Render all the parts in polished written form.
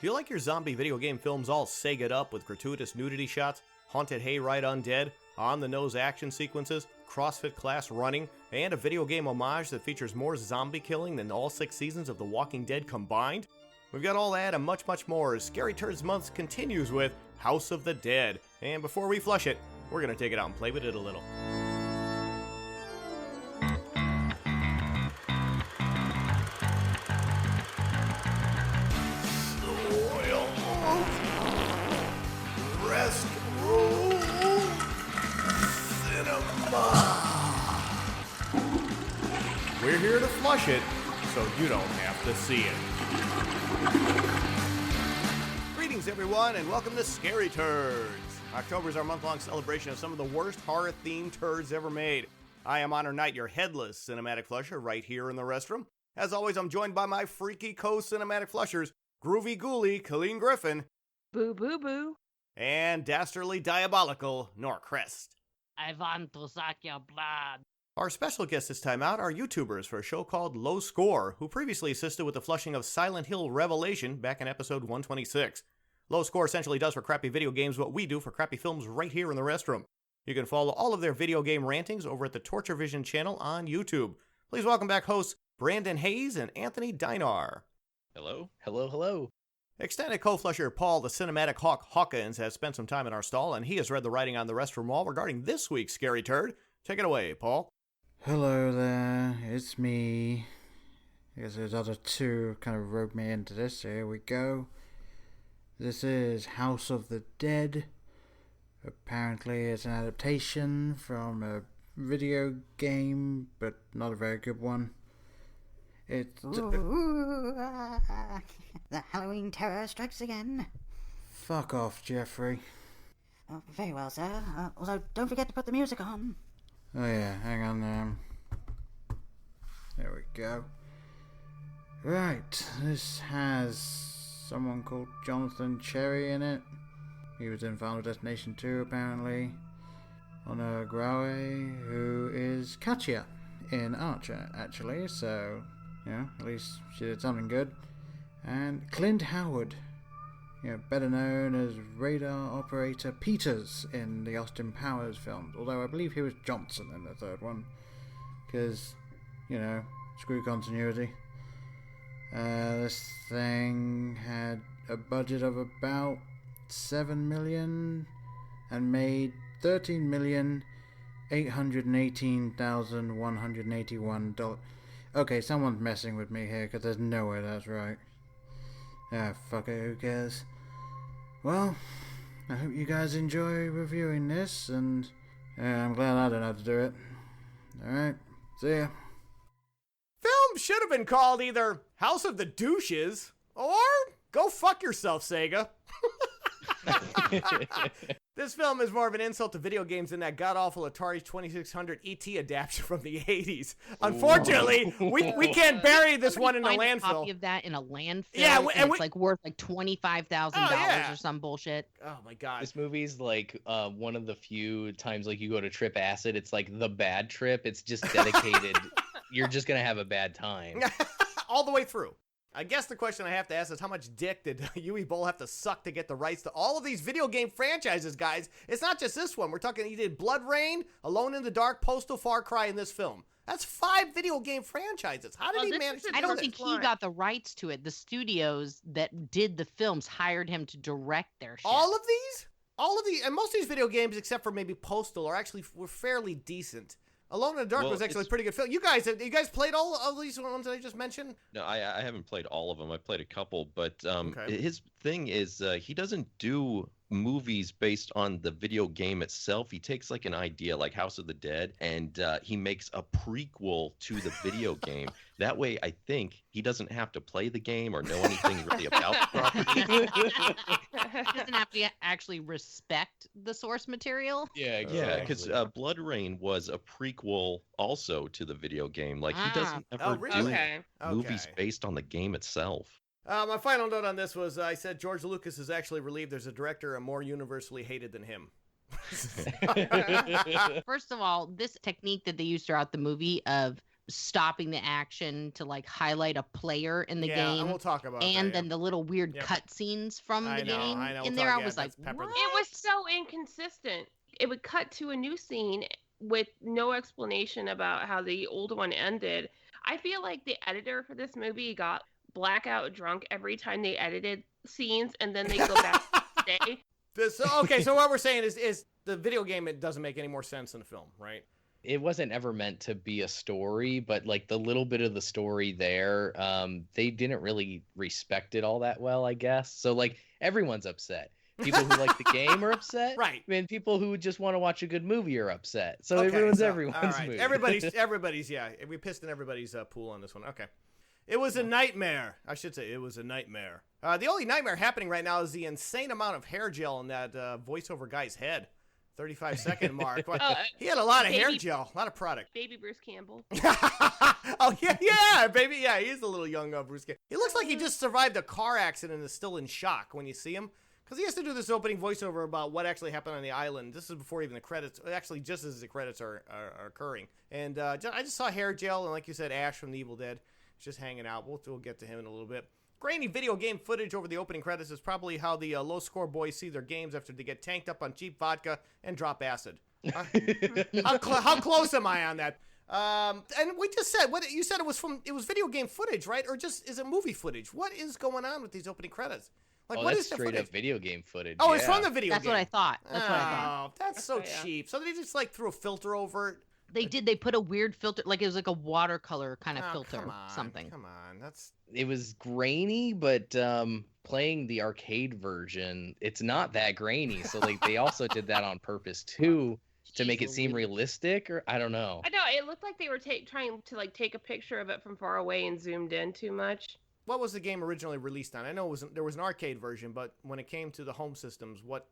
Do you like your zombie video game films all Sega'd up with gratuitous nudity shots, haunted hayride undead, on-the-nose action sequences, CrossFit class running, and a video game homage that features more zombie killing than all 6 seasons of The Walking Dead combined? We've got all that and much, much more as Scary Turds Month continues with House of the Dead. And before we flush it, we're going to take it out and play with it a little. Restroom Cinema. We're here to flush it, so you don't have to see it. Greetings, everyone, and welcome to Scary Turds. October is our month-long celebration of some of the worst horror-themed turds ever made. I am Honor Knight, your headless cinematic flusher, right here in the restroom. As always, I'm joined by my freaky co-cinematic flushers, Groovy Ghoulie, Colleen Griffin. Boo, boo, boo. And dastardly diabolical Norcrest. I want to suck your blood. Our special guests this time out are YouTubers for a show called Low Score, who previously assisted with the flushing of Silent Hill Revelation back in episode 126. Low Score essentially does for crappy video games what we do for crappy films right here in the restroom. You can follow all of their video game rantings over at the Torture Vision channel on YouTube. Please welcome back hosts Brandan Haize and Anthony Dynar. Hello? Hello, hello. Extended co-flusher Paul the Cinematic Hawk Hawkins has spent some time in our stall, and he has read the writing on the restroom wall regarding this week's Scary Turd. Take it away, Paul. Hello there, it's me. I guess there's other two kind of roped me into this. Here we go. This is House of the Dead. Apparently it's an adaptation from a video game, but not a very good one. It's... The Halloween terror strikes again. Fuck off, Jeffrey. Oh, very well, sir. Although, don't forget to put the music on. Oh yeah, hang on. There we go. Right, this has someone called Jonathan Cherry in it. He was in Final Destination 2, apparently. Honor Graue, who is Katya in Archer, actually, so... at least she did something good. And Clint Howard, better known as Radar Operator Peters in the Austin Powers films. Although I believe he was Johnson in the third one. Because, screw continuity. This thing had a budget of about $7 million and made $13,818,181. Okay, someone's messing with me here, because there's no way that's right. Ah, fuck it, who cares? Well, I hope you guys enjoy reviewing this, and I'm glad I don't have to do it. Alright, see ya. Film should have been called either House of the Douches, or Go Fuck Yourself, Sega. This film is more of an insult to video games than that god-awful Atari 2600 ET adaptation from the 80s. Unfortunately, we can't bury this one in a landfill. A copy of that in a landfill. Yeah, and it's worth $25,000 or some bullshit. Oh my god. This movie's like one of the few times you go to Trip Acid. It's like the bad trip. It's just dedicated. You're just gonna have a bad time. All the way through. I guess the question I have to ask is how much dick did Yui Bowl have to suck to get the rights to all of these video game franchises, guys? It's not just this one. We're talking, he did Blood Rain, Alone in the Dark, Postal, Far Cry in this film. That's 5 video game franchises. How did he manage to do I don't this? think he got the rights to it. The studios that did the films hired him to direct their shit. All of these? And most of these video games, except for maybe Postal, were fairly decent. Alone in the Dark was actually a pretty good film. You guys played all of these ones that I just mentioned? No, I haven't played all of them. I played a couple, but Okay. His thing is he doesn't do movies based on the video game itself. He takes like an idea like House of the Dead and he makes a prequel to the video game. That way, I think he doesn't have to play the game or know anything really about the property. He doesn't have to actually respect the source material. Yeah, Yeah, because Blood Rain was a prequel also to the video game. Like he doesn't ever do movies based on the game itself. My final note on this was I said George Lucas is actually relieved there's a director more universally hated than him. First of all, this technique that they use throughout the movie of stopping the action to like highlight a player in the game. And we'll talk about and that, then the little weird cutscenes from the game I know. in We'll there. talk- I yeah, was like, that's peppered. what? It was so inconsistent. It would cut to a new scene with no explanation about how the old one ended. I feel like the editor for this movie got blackout drunk every time they edited scenes, and then they go back to stay. So what we're saying is the video game, it doesn't make any more sense in the film, right? It wasn't ever meant to be a story, but like the little bit of the story there, they didn't really respect it all that well, I guess. So like everyone's upset. People who like the game are upset. Right. I mean, people who just want to watch a good movie are upset. So it Okay, ruins so, everyone's all right. mood. Everybody's, yeah. We pissed in everybody's pool on this one. Okay. It was a nightmare. I should say it was a nightmare. The only nightmare happening right now is the insane amount of hair gel in that voiceover guy's head. 35-second mark. He had a lot of hair gel, a lot of product. Baby Bruce Campbell. Oh, yeah, baby. Yeah, he's a little young Bruce Campbell. He looks like he just survived a car accident and is still in shock when you see him. Because he has to do this opening voiceover about what actually happened on the island. This is before even the credits, actually just as the credits are occurring. And I just saw hair gel, and like you said, Ash from The Evil Dead just hanging out. We'll get to him in a little bit. Grainy video game footage over the opening credits is probably how the low-score boys see their games after they get tanked up on cheap vodka and drop acid. How close am I on that? And we just said, you said it was video game footage, right? Or just is it movie footage? What is going on with these opening credits? Like, what that's is the straight footage? up video game footage. Oh, it's from the video That's game. what I thought. That's what I thought. Oh, that's so cheap. So they just like threw a filter over it. They did. They put a weird filter, like it was like a watercolor kind of Oh, filter, come on, something. Come on, that's. It was grainy, but playing the arcade version, it's not that grainy. So like they also did that on purpose too, to make it seem realistic, or I don't know. I know it looked like they were trying to like take a picture of it from far away and zoomed in too much. What was the game originally released on? I know there was an arcade version, but when it came to the home systems, what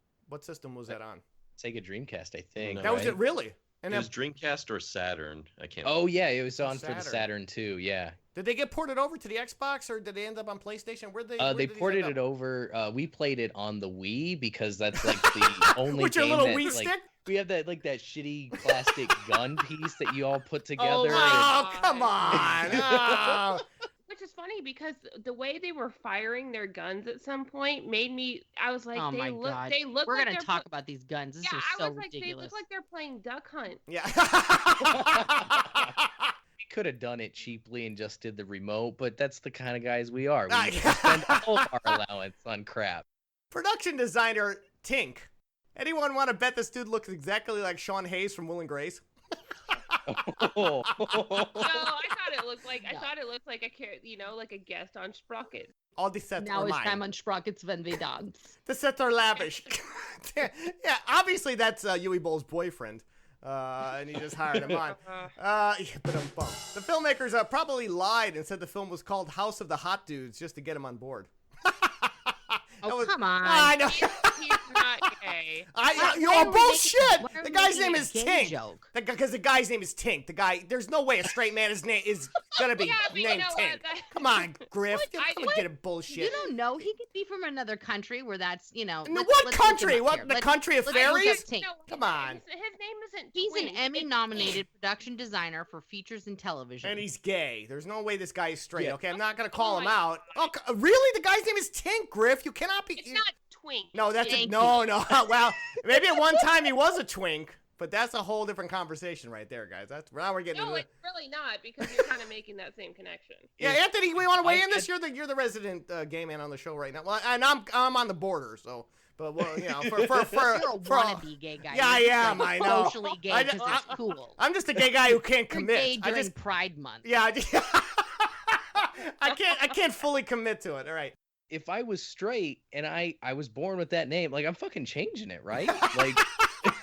system was that on? Sega Dreamcast, I think. No. That was right? it, really? And It was Dreamcast or Saturn. I can't. Oh yeah, it was on for Saturn. the Saturn too. Yeah. did they get ported over to the Xbox, or did they end up on PlayStation? Where They did these ported end it up? over. We played it on the Wii because that's like the only With your game little that, Wii like, stick? we have that shitty plastic gun piece that you all put together. Oh, come on! Oh. Which is funny because the way they were firing their guns at some point made me. I was like, Oh my God. They look. We're like gonna they're talk about these guns. This Yeah, is I so was like, ridiculous. they look like they're playing Duck Hunt. Yeah. We could have done it cheaply and just did the remote, but that's the kind of guys we are. We spend all of our allowance on crap. Production designer Tink. Anyone want to bet this dude looks exactly like Sean Hayes from Will and Grace? No, I thought it looked like like a guest on Sprocket. All the sets Now are it's mine. time on Sprockets when we dance. The sets are lavish. Yeah, obviously that's Yui Boll's boyfriend. And he just hired him on. But the filmmakers probably lied and said the film was called House of the Hot Dudes just to get him on board. Come on. I know. He's not gay. Bullshit! Why are The we guy's making name a is gay Tink. joke? Because the guy's name is Tink. The guy, there's no way a straight man is gonna be Yeah, but you named know Tink. what? Come on, Griff. I- Come on, get a bullshit. You don't know. He could be from another country where that's, let's What look him country? up What, here. the country of let's look up fairies? Tink. No, Come on. His name isn't. He's an Twink. Emmy-nominated production designer for features and television. And he's gay. There's no way this guy is straight. Yeah. Okay, I'm not gonna call Oh him my out. Oh, really? The guy's name is Tink, Griff. You cannot be. It's not Twink. No, that's Thank no. Well, maybe at one time he was a twink, but that's a whole different conversation right there, guys. Now we're getting No, into it's really not because you're kind of making that same connection. Yeah, Anthony, we want to weigh in this. I- You're the resident gay man on the show right now. Well, and I'm on the border, so. But well, for You're a wannabe gay guy. Yeah, I You're just, am, like, I know. Socially gay I- because it's cool. I'm just a gay guy who can't You're commit. gay during Pride Month. I can't fully commit to it. All right. If I was straight and I was born with that name, like I'm fucking changing it, right? Like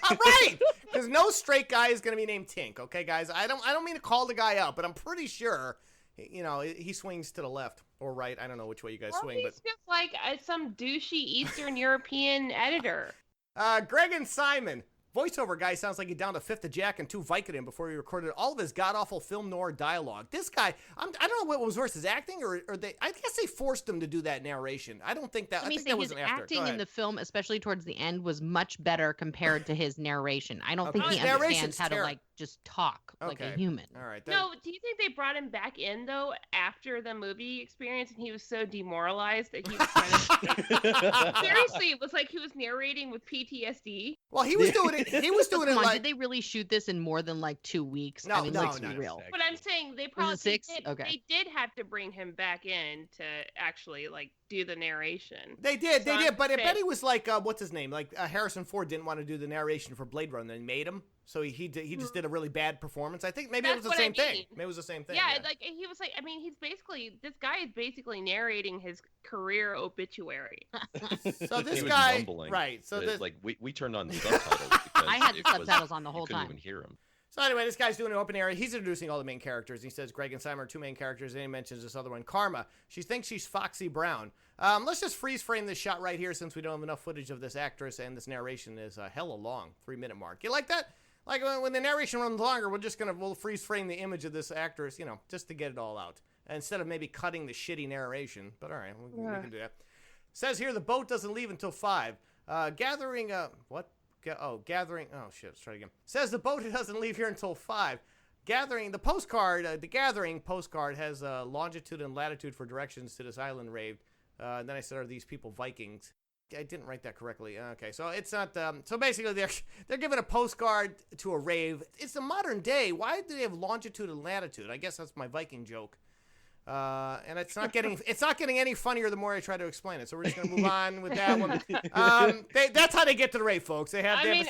Right. Because no straight guy is gonna be named Tink. Okay, guys. I don't mean to call the guy out, but I'm pretty sure, he swings to the left or right. I don't know which way you guys swing, He's just like some douchey Eastern European editor. but Greg and Simon. Voiceover guy sounds like he downed a fifth of Jack and 2 Vicodin before he recorded all of his god-awful film noir dialogue. This guy, I don't know what was worse, his acting or they, I guess they forced him to do that narration. I don't think that, Let I me think say that was his an actor. Go acting in ahead. the film, especially towards the end, was much better compared to his narration. I don't think His he narration's understands how to just talk like a Okay. human. All right. No, do you think they brought him back in though after the movie experience, and he was so demoralized that he was kind of seriously? It was like he was narrating with PTSD. Well, he was doing it. He was doing it Come on, like. did they really shoot this in more than like 2 weeks? No, I mean, no, let's no. be real. But I'm saying they probably 6? did, Okay. they did have to bring him back in to actually like do the narration. They did, So they did, but I I'm bet he was like, what's his name? Like Harrison Ford didn't want to do the narration for Blade Runner, and made him. So he just did a really bad performance. I think maybe it was That's the what I same thing. mean. Maybe it was the same thing. Yeah, like he was like, I mean, this guy is basically narrating his career obituary. So this He was guy, mumbling. right? So this, like we turned on the subtitles because I had the it was- subtitles on the you whole couldn't time. even hear him. so anyway, this guy's doing an open area. He's introducing all the main characters. He says Greg and Simon are 2 main characters, and he mentions this other one, Karma. She thinks she's Foxy Brown. Let's just freeze frame this shot right here, since we don't have enough footage of this actress, and this narration is hella long, 3-minute mark. You like that? Like when the narration runs longer, we'll freeze frame the image of this actress, just to get it all out, instead of maybe cutting the shitty narration. But all right, we can do that. Says here the boat doesn't leave until 5. Gathering. Gathering. Oh shit. Let's try it again. Says the boat doesn't leave here until 5. Gathering. The postcard. The gathering postcard has longitude and latitude for directions to this island rave. And then I said, are these people Vikings? I didn't write that correctly. Okay, so it's not. So basically, they're giving a postcard to a rave. It's the modern day. Why do they have longitude and latitude? I guess that's my Viking joke. And it's not getting any funnier the more I try to explain it. So we're just gonna move on with that one. That's how they get to the rave, folks. How Anybody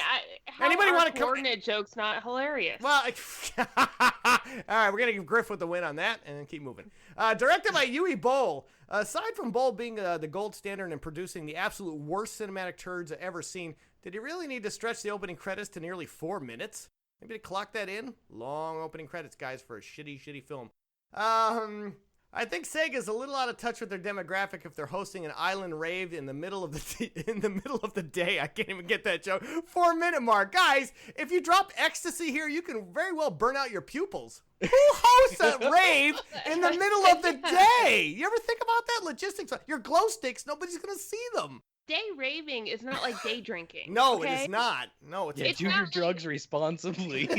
wanna want coordinate jokes not hilarious? Well, all right, we're gonna give Griff with the win on that, and then keep moving. Directed by Uwe Boll. Aside from Boll being the gold standard in producing the absolute worst cinematic turds I've ever seen, did he really need to stretch the opening credits to nearly 4 minutes? Maybe to clock that in. Long opening credits, guys, for a shitty film. I think Sega's a little out of touch with their demographic if they're hosting an island rave in the middle of the day. I can't even get that joke. 4-minute mark, guys. If you drop ecstasy here, you can very well burn out your pupils. Who hosts a rave in the middle of the day? You ever think about that logistics? Your glow sticks, nobody's gonna see them. Day raving is not like day drinking. No, okay? it is not. No, it's It's Do not your like- drugs responsibly. Or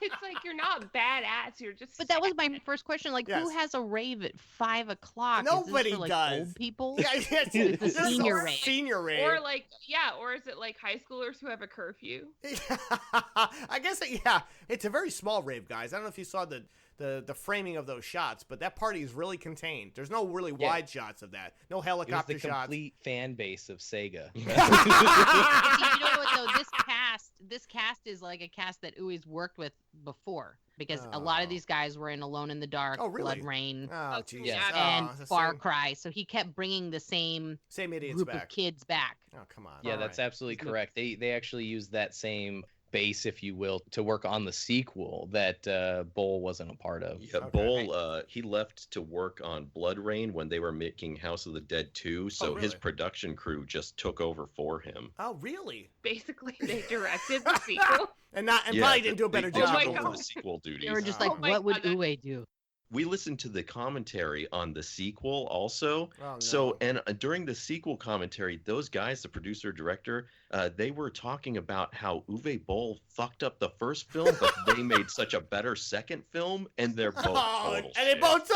it's like you're not badass. You're just. But that was my first question. Like, Yes. who has a rave at 5 o'clock? Nobody is this for, like, does. Old people? Yeah, it's The this is senior a rave. Senior rave. Or like or is it like high schoolers who have a curfew? I guess, it's a very small rave, guys. I don't know if you saw the framing of those shots, but that party is really contained. There's no really wide shots of that. No It was helicopter the shots. complete fan base of Sega. See, you know what though? This cast is like a cast that Uwe's worked with before, because a lot Oh. of these guys were in Alone in the Dark, Oh, really? Blood Rain, Oh, Okay, Jesus. yeah. and it's the Far same, Cry. So he kept bringing the same same idiots group back. of kids back. Oh, come on. Yeah, All that's right. absolutely correct. They actually used that same base, if you will, to work on the sequel that Boll wasn't a part of. Yeah, Okay. Boll, he left to work on Blood Rain when they were making House of the Dead 2, so his really? production crew just took over for him. Oh, really? Basically, they directed the sequel. And probably didn't do a they better took job. my over God. the sequel duties. They were just Oh. like, Oh my what would God. Uwe do? We listened to the commentary on the sequel also. Oh, no. So, and during the sequel commentary, those guys, the producer, director, they were talking about how Uwe Boll fucked up the first film, but they made such a better second film, and they're both total and they shit. both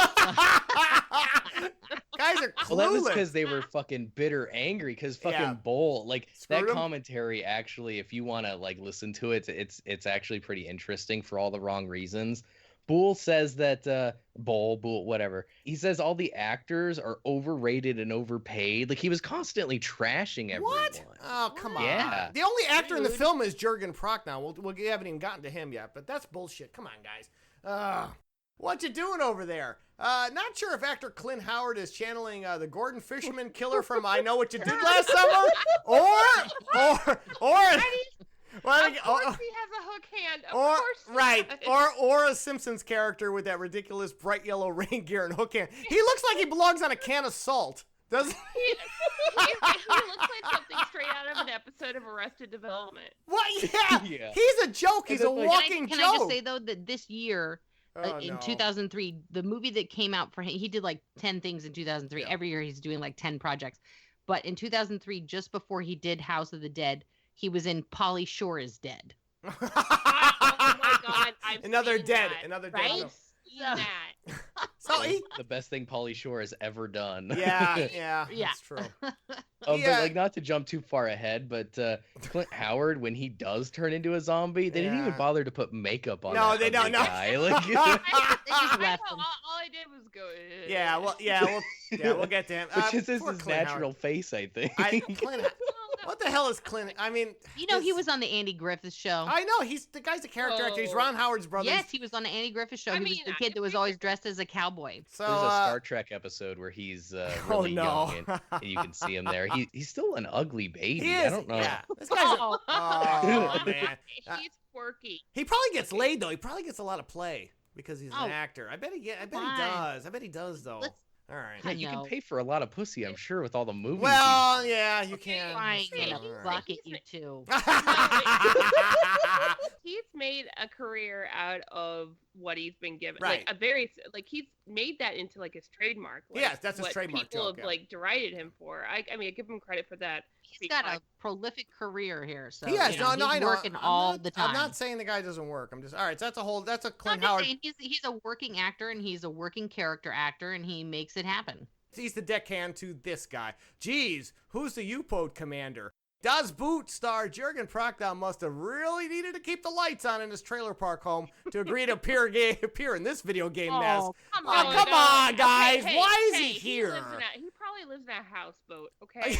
guys are clueless. Well, that was because they were fucking bitter angry because fucking Yeah. Boll, like Screwed that 'em. commentary actually, if you want to like listen to it, it's actually pretty interesting for all the wrong reasons. Boole says that Boll, whatever. He says all the actors are overrated and overpaid. Like he was constantly trashing everyone. What? Oh, come on. Yeah. The only actor in the Dude. film is Jurgen Prochnow. We haven't even gotten to him yet, but that's bullshit. Come on, guys. What you doing over there? Not sure if actor Clint Howard is channeling the Gordon Fisherman killer from I Know What You Did Last Summer, or well, Of course he has a hook hand. Of or course he right, does. or a Simpsons character with that ridiculous bright yellow rain gear and hook hand. He looks like he belongs on a can of salt, doesn't he? He looks like something straight out of an episode of Arrested Development. What? Yeah. Yeah. He's a joke. He's a Like- walking Can joke. I just say though that this year, Oh, in no. 2003, the movie that came out for him, he did like 10 things in 2003. Yeah. Every year he's doing like 10 projects. But in 2003, just before he did House of the Dead, he was in Pauly Shore is Dead. Oh my god, I've Another seen dead. that. Another dead. Right? film. I've seen Another dead. that. Another dead. Right? film. Seen that. So he. The best thing Pauly Shore has ever done. Yeah, Yeah. that's true. But Yeah. like, not to jump too far ahead, but Clint Howard, when he does turn into a zombie, they didn't even Yeah. bother to put makeup on. No, that they don't. ugly No. guy. Like, They just I left know, him. all I did was go. Yeah, we'll get to him. which is poor his Clint natural Howard. face, I think. Clint, what the hell is Clint? I mean, You know, he this- was on the Andy Griffith Show. I know the guy's a character actor. He's Oh. Ron Howard's brother. Yes, he was on the Andy Griffith Show. I He was mean, the kid that was always dressed as a cowboy. So There's a Star Trek episode where he's really no. young, and you can see him there. He's still an ugly baby. he I is. don't know. Yeah, this guy's. Oh. Oh man, He's quirky. he probably gets laid though. He probably gets a lot of play because he's Oh. an actor. I bet he Fine. does. I bet he does though. Let's- All right. Yeah, I you know. can pay for a lot of pussy, I'm sure, with all the movies. Well, yeah, you Okay, can. Fine, Yeah, gonna he's All fuck right. at you too. He's made a career out of what he's been given. Right. Like he's made that into like his trademark. Like, Yes, that's his what trademark people joke, have yeah. like derided him for. I mean, I give him credit for that. He's got a prolific career here, so He has. you know, No, I he's know. working I'm all not- the time. I'm not saying the guy doesn't work. I'm just all right. So that's a No, I'm Clint just Howard. saying he's a working actor and he's a working character actor and he makes it happen. He's the deckhand to this guy. Geez, who's the U-boat commander? Does Boot star Jurgen Prochnow must have really needed to keep the lights on in his trailer park home to agree to appear in this video game mess. Oh, Oh, come on, guys. Why is he here? He probably lives in a houseboat. Okay.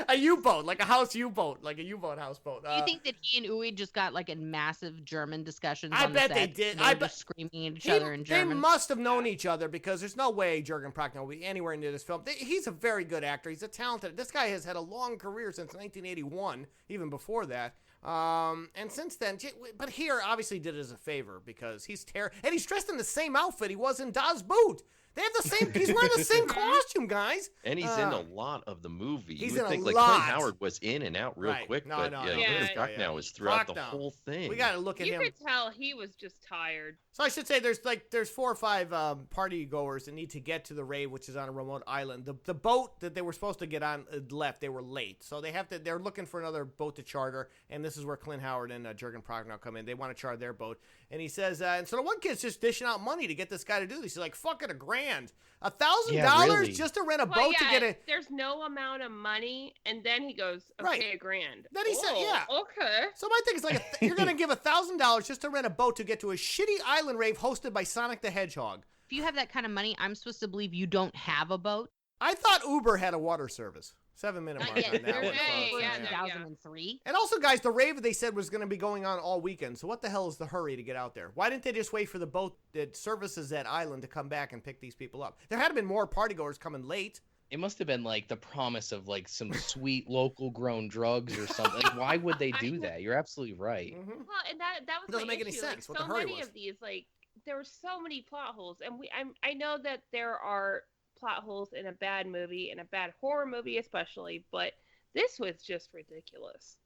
A U-boat, like a house U-boat, like a U-boat houseboat. Do you think that he and Uwe just got like a massive German discussions I on bet the they set? did. They I were bet- just screaming at each other in They German. must have known each other because there's no way Jurgen Prochnow will be anywhere near this film. He's a very good actor. He's a talented. This guy has had a long career since 1981, even before that. And since then, but here obviously did it as a favor because he's and he's dressed in the same outfit he was in Das Boot. They have the same. He's wearing the same costume, guys. And he's in a lot of the movie. he's You would in think a like lot. Clint Howard was in and out real Right. quick, No, but no, yeah, no. Jurgen Yeah, Prochnow is throughout the Prochnow. whole thing. We got to look at You him. could tell he was just tired. So I should say there's 4 or 5 party goers that need to get to the rave, which is on a remote island. The boat that they were supposed to get on left. They were late, so they're looking for another boat to charter. And this is where Clint Howard and Jurgen Prochnow come in. They want to charter their boat, and he says, and so the one kid's just dishing out money to get this guy to do this. He's like, "Fuck it, $1,000, $1,000 really. just to rent a Well, boat yeah, to get a." there's no amount of money, and then he goes, "Okay, Right. $1,000." Then he said, Oh, yeah. Okay. So my thing is like, you're gonna give $1,000 just to rent a boat to get to a shitty island rave hosted by Sonic the Hedgehog. If you have that kind of money, I'm supposed to believe you don't have a boat. I thought Uber had a water service. 7-minute Not mark yet. on that There's one. Hey, folks. yeah, in no, 2003. And also, guys, the rave they said was going to be going on all weekend. So what the hell is the hurry to get out there? Why didn't they just wait for the boat that services that island to come back and pick these people up? There had to been more partygoers coming late. It must have been like the promise of like some sweet local grown drugs or something. Like, why would they do that? You're absolutely right. Mm-hmm. Well, and that was It doesn't my make any issue. sense Like, what so the hurry many was. of these, like, there were so many plot holes, and I know that there are plot holes in a bad movie, in a bad horror movie especially, but this was just ridiculous.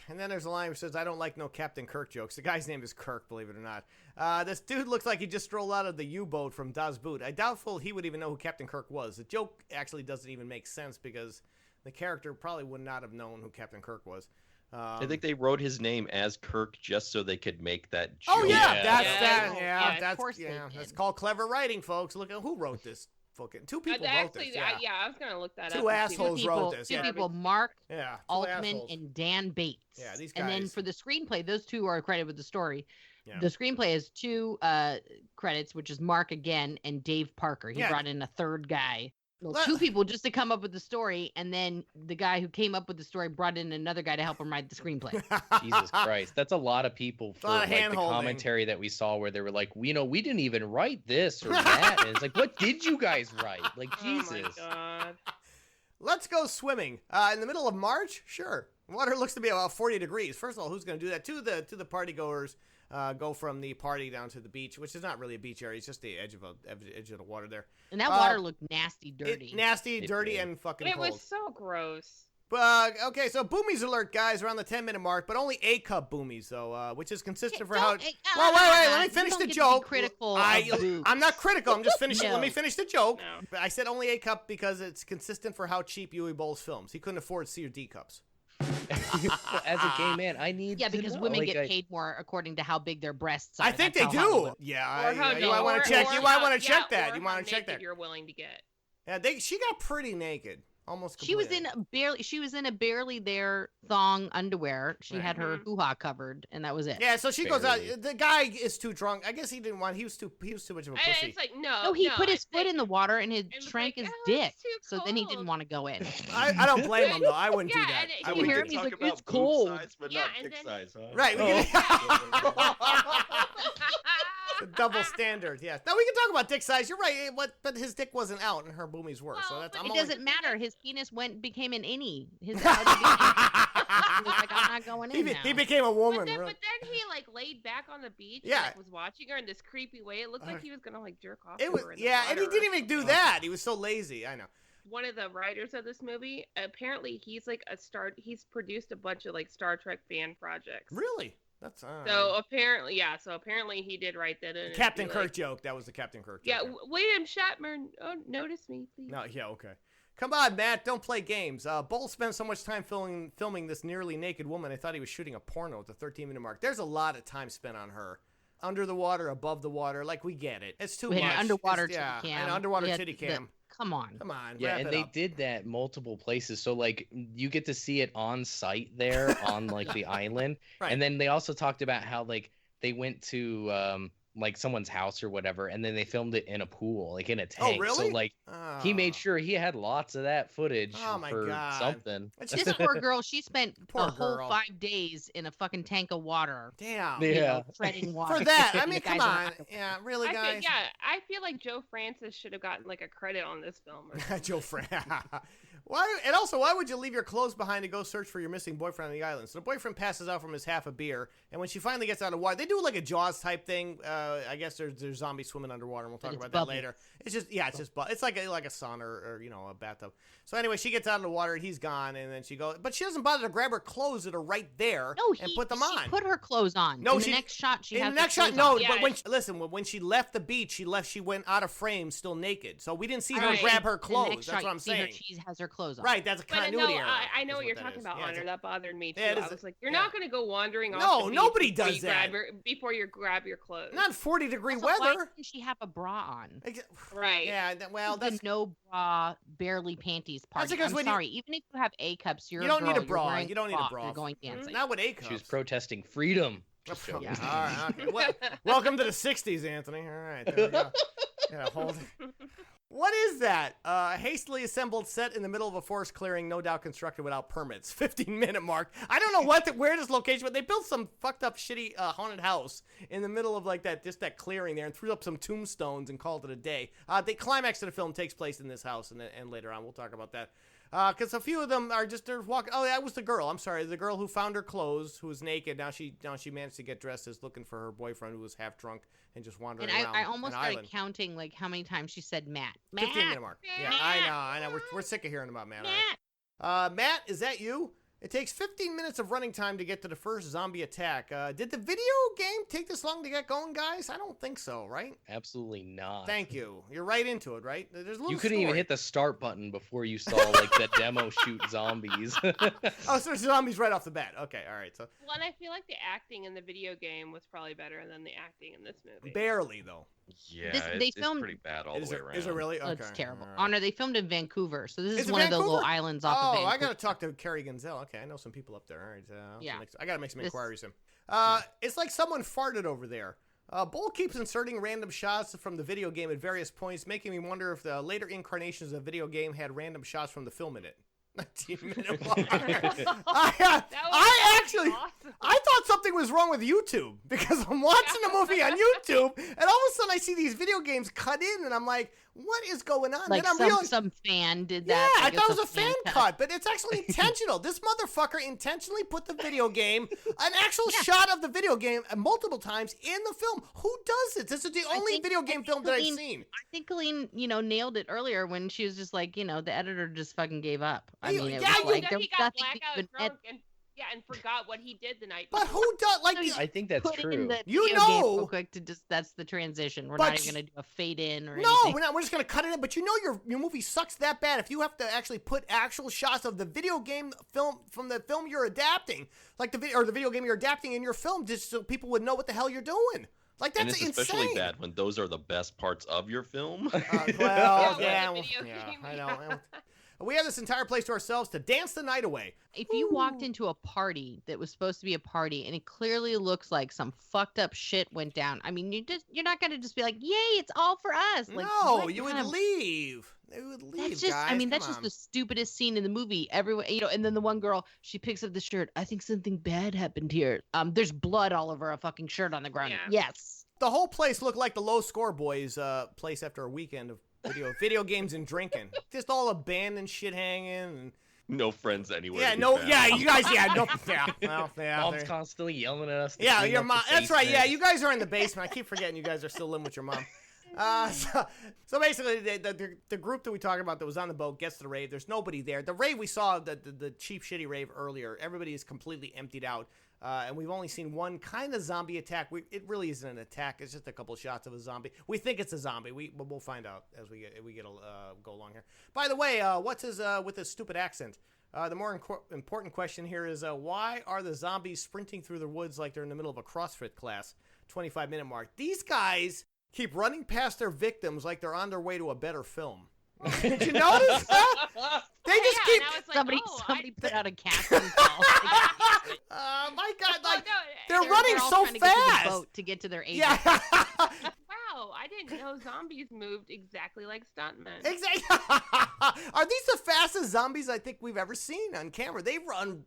And then there's a line which says, "I don't like no Captain Kirk jokes." The guy's name is Kirk, believe it or not. This dude looks like he just strolled out of the U-boat from Das Boot. I doubtful he would even know who Captain Kirk was. The joke actually doesn't even make sense because the character probably would not have known who Captain Kirk was. I think they wrote his name as Kirk just so they could make that joke. Oh yeah, Yeah. that's Yeah. that. Yeah, Yeah, of that's course they yeah. did. That's called clever writing, folks. Look at who wrote this. Fucking 2 people wrote Actually, this. Yeah, I was gonna look that Two up. and see what- assholes wrote this, Two yeah. people, Mark yeah. 2 Altman assholes. and Dan Bates. Yeah, these And then guys- for the screenplay, those two are credited with the story. Yeah. The screenplay has 2 credits, which is Mark again and Dave Parker. He Yeah. brought in a third guy. Well, Let- 2 people just to come up with the story, and then the guy who came up with the story brought in another guy to help him write the screenplay. Jesus Christ, that's a lot of people for lot of like the hand-holding. commentary that we saw where they were like, we didn't even write this or that, and it's like, what did you guys write? Like, Oh my Jesus. god. Let's go swimming. In the middle of March? Sure. Water looks to be about 40 degrees. First of all, who's going to do that? To the party goers, go from the party down to the beach, which is not really a beach area. It's just the edge of the water there. And that water looked nasty, dirty. Nasty, It dirty, did. and fucking It cold. was so gross. Okay, so boomies alert, guys, around the 10-minute mark, but only A-cup boomies, though, which is consistent for how... Well, wait, let me finish the joke. Critical. I'm not critical. I'm just finishing. No. Let me finish the joke. No. But I said only A-cup because it's consistent for how cheap Uwe Boll's films. He couldn't afford C or D cups. As a gay man, I need Yeah, to because know. women Like, get paid more according to how big their breasts are. I think That's they how do. Hollywood- Yeah, Or how you might want to check. You might want to check that. You want to check that. You're willing to get. Yeah, she got pretty naked, almost. She was completely. She was in a barely there thong underwear. She had her hoo-ha covered, and that was it. Yeah, so she goes out. Barely. The guy is too drunk. I guess he didn't want. He was too much of a pussy. It's like no. No, he put his it's foot like- in the water and it was shrank like, his "Oh, dick. it's too So then he didn't cold." want to go in. I don't blame him though. I wouldn't do Yeah, that. and I you wouldn't hear do him? He's that. like, Talk about "It's boob cold." size, but Yeah, not and dick then- size, huh? Right. We Oh. can... The double standard. Yes. Now we can talk about dick size. You're right. But his dick wasn't out and her boomies were. So Well, that's. but I'm It only- doesn't matter. His penis became an innie. His outer penis. He was like, I'm not going in now. He became a woman. But then, really. but then he like laid back on the beach Yeah. and like, was watching her in this creepy way. It looked like he was gonna like jerk off. It to was her in the and he water didn't or even do something. that. He was so lazy. I know. One of the writers of this movie, apparently he's like he's produced a bunch of like Star Trek fan projects. Really? That's So apparently he did write that in. and Captain be Kirk like, joke. That was the Captain Kirk joke. Yeah, William Shatner. Oh, notice me, please. No, yeah, okay. Come on, Matt, don't play games. Bull spent so much time filming this nearly naked woman, I thought he was shooting a porno at the 13-minute mark. There's a lot of time spent on her. Under the water, above the water, like we get it. It's too We much. had an underwater It's- titty cam. An underwater We had titty cam. Come on. Come on, Yeah, wrap and it they up. did that multiple places. So like you get to see it on site there on like the island. Right. And then they also talked about how like they went to like someone's house or whatever, and then they filmed it in a pool, like in a tank. really? So like he made Oh. sure he had lots of that footage Oh, my for God. something. It's This just poor girl, she spent Poor a whole girl. 5 days in a fucking tank of water. damn. Yeah. You know, treading water. For that, I And mean, the guys come are on. not- Yeah, really, guys. I feel like Joe Francis should have gotten like a credit on this film. Or Joe Fran. Why? And also, why would you leave your clothes behind to go search for your missing boyfriend on the island? So the boyfriend passes out from his half a beer, and when she finally gets out of water, they do like a Jaws type thing. I guess there's zombies swimming underwater, and we'll talk But it's about that bubbles. later. It's just it's like a sun or a bathtub. So anyway, she gets out of the water, and he's gone, and then she goes, but she doesn't bother to grab her clothes that are right there No, and put them she on. put her clothes on. No, in she- the next shot, she In has the her next shot, clothes no. on. Yeah. When she left the beach, she went out of frame, still naked. So we didn't see her Right. grab her In the clothes. next That's shot, what I'm you see her- saying. She has her clothes on. Right, that's a But continuity no, error. I know is what you're that talking is. about, Yeah, Honor. That bothered me too. Yeah, it I is- was like, you're yeah. not going to go wandering off. No, the beach nobody before does you grab that. before you grab your clothes. Not 40-degree Also, why weather. didn't she have a bra on? Right. Yeah, well, The that's no bra, barely panties party. because I'm when you- sorry. Even if you have A cups, you're You don't a need girl, a bra. You're wearing You don't need a bra. You're going dancing. not with A cups. She was protesting freedom. Just Oh, joking. yeah. All right. Okay. Well, welcome to the '60s, Anthony. All right. There we go. Yeah, hold it. What is that? Hastily assembled set in the middle of a forest clearing, no doubt constructed without permits. 15-minute mark. I don't know where this location, but they built some fucked up, shitty haunted house in the middle of like that clearing there, and threw up some tombstones and called it a day. The climax of the film takes place in this house, and later on we'll talk about that. Because a few of them are they're walking. Oh, that was the girl. I'm sorry, the girl who found her clothes, who was naked. Now she managed to get dressed as looking for her boyfriend, who was half drunk and just wandering And around. I almost an started island. counting like how many times she said Matt. 15-minute mark. Yeah, I know. We're sick of hearing about Matt. Matt, is that you? It takes 15 minutes of running time to get to the first zombie attack. Did the video game take this long to get going, guys? I don't think so, right? Absolutely not. Thank you. You're right into it, right? There's a little You couldn't even story. hit the start button before you saw like the demo shoot zombies. Oh, so there's zombies right off the bat. Okay, all right. So Well, and I feel like the acting in the video game was probably better than the acting in this movie. barely though. Yeah, They it's filmed- pretty bad all Is the way it, around. is it really? Oh, Okay. it's terrible. all right. Honor, they filmed in Vancouver, so this Is is it one of the little Vancouver? islands off of Oh, Vancouver. I gotta talk to Carrie Gonzell. Okay, I know some people up there. All right. Yeah. I gotta make some This- inquiries. It's like someone farted over there. Bull keeps inserting random shots from the video game at various points, making me wonder if the later incarnations of the video game had random shots from the film in it. 19-minute mark. I actually, awesome. I thought something was wrong with YouTube because I'm watching a movie on YouTube and all of a sudden I see these video games cut in and I'm like, what is going on? Like then I'm some, realizing, some fan did yeah, that. I like thought it's it was a fan cut, but it's actually intentional. This motherfucker intentionally put the video game, an actual shot of the video game multiple times in the film. Who does it? This is the only video game film that I've seen. I think Colleen, nailed it earlier when she was just like, the editor just fucking gave up. I Yeah, mean, it yeah, was you- like Then there he was got nothing to blackout even drunk and Yeah, and forgot what he did the night But before. who does like? I think that's Put true. in the You video game know- real quick to just that's the transition. We're But not even gonna do a fade in or No, anything. we're not. We're just gonna cut it in. But you know your movie sucks that bad if you have to actually put actual shots of the video game film from the film you're adapting, like the video game you're adapting in your film, just so people would know what the hell you're doing. Like And that's it's especially insane. bad when those are the best parts of your film. Well, Yeah, yeah, video game, I know. We have this entire place to ourselves to dance the night away. If you walked into a party that was supposed to be a party and it clearly looks like some fucked up shit went down, I mean, you're not gonna just be like, "Yay, it's all for us." Like, No, what you would kind of- leave. They would leave. That's just, guys. I mean, that's Come just on. the stupidest scene in the movie. Everyone, and then the one girl, she picks up the shirt. I think something bad happened here. There's blood all over a fucking shirt on the ground. Yeah. Yes. The whole place looked like the Low Score Boys place after a weekend of video games and drinking. Just all abandoned shit hanging. And, No friends anywhere. yeah, to be no, found. yeah, you guys, yeah, no, yeah, well, yeah. Mom's there- constantly yelling at us. To Yeah, clean your up the mom. That's right. Yeah, basement. you guys are in the basement. I keep forgetting you guys are still living with your mom. So basically, the group that we talked about that was on the boat gets to the rave. There's nobody there. The rave we saw, the cheap, shitty rave earlier, everybody is completely emptied out. And we've only seen one kind of zombie attack. It really isn't an attack. It's just a couple shots of a zombie. We think it's a zombie. We'll find out as we go along here. By the way, what's his with his stupid accent? The more important question here is why are the zombies sprinting through the woods like they're in the middle of a CrossFit class? 25-minute mark. These guys keep running past their victims like they're on their way to a better film. Did you notice that? They just Yeah, keep. and I was like, Somebody put out a casting call. My God, like no, they're running all so trying to get to the fast. boat to get to their agent. Yeah. wow, I didn't know zombies moved exactly like stuntmen. Exactly. Are these the fastest zombies I think we've ever seen on camera? They run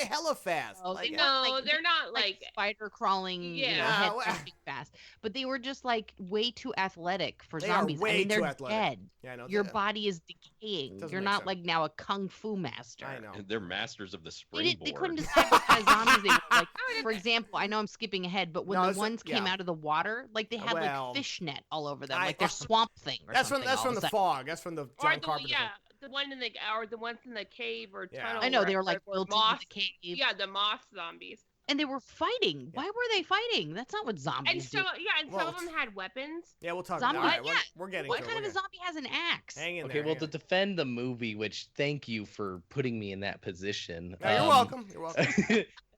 hella fast. Oh, Like, they No, like, they're not like spider crawling, Yeah. head well- jumping fast. But they were just like way too athletic for They are zombies. way I mean, they're too athletic. dead. Yeah, I know. Your body is decaying. Doesn't You're make not sense. like now a kung fu master. I know. They're masters of the They springboard. couldn't decide what kind of zombies they were. Like, for example, I know I'm skipping ahead, but when No, the it's a- ones came yeah. out of the water, like they had Well, like fishnet all over them, I- like they're swamp thing. Or That's from something that's all from of a the sudden. fog. That's from the or John the Carpenter. yeah, the one in the or the ones in the cave or Yeah. tunnel. I know they were where- like where built moss. into the cave, Yeah, the moss zombies. and they were fighting. Why were they fighting? That's not what And zombies do. some and Well, some of them had weapons. Yeah, we'll talk. Zombie- All right, yeah. we're getting What to kind it. of a zombie has an axe? Hang in Okay, there. well, hang to in. defend the movie, which thank you for putting me in that position. No, you're welcome. You're welcome.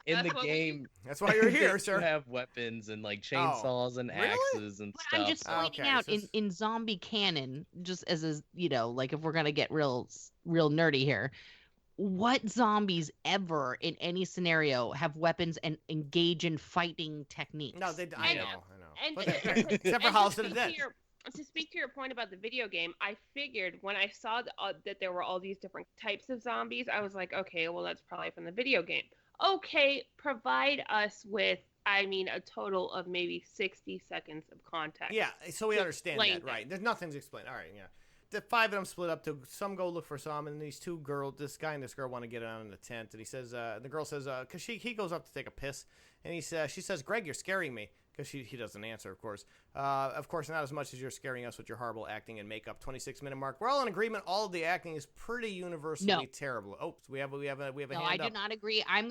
In That's the what we- game, That's why you're here, you sir. have weapons and like chainsaws and really? axes and But stuff. I'm just Oh, pointing okay, out so it's- in zombie canon, just as a like if we're gonna get real nerdy here, what zombies ever in any scenario have weapons and engage in fighting techniques? No, I And- know. And But- to- Except for and House to of the speak Dead. to your- To speak to your point about the video game, I figured when I saw that there were all these different types of zombies, I was like, okay, well, that's probably from the video game. Okay, provide us with, a total of maybe 60 seconds of context. Yeah, so we to understand explain that, right? things. There's nothing to explain. All right, yeah. The five of them split up to some go look for some, and these two girls, this guy and this girl, want to get out in the tent. And he says, the girl says, because he goes up to take a piss, and she says, Greg, you're scaring me, because he doesn't answer, of course. Of course, not as much as you're scaring us with your horrible acting and makeup. 26-minute mark. We're all in agreement. All of the acting is pretty universally terrible. Oh, so we have a No, hand I up. do not agree. I'm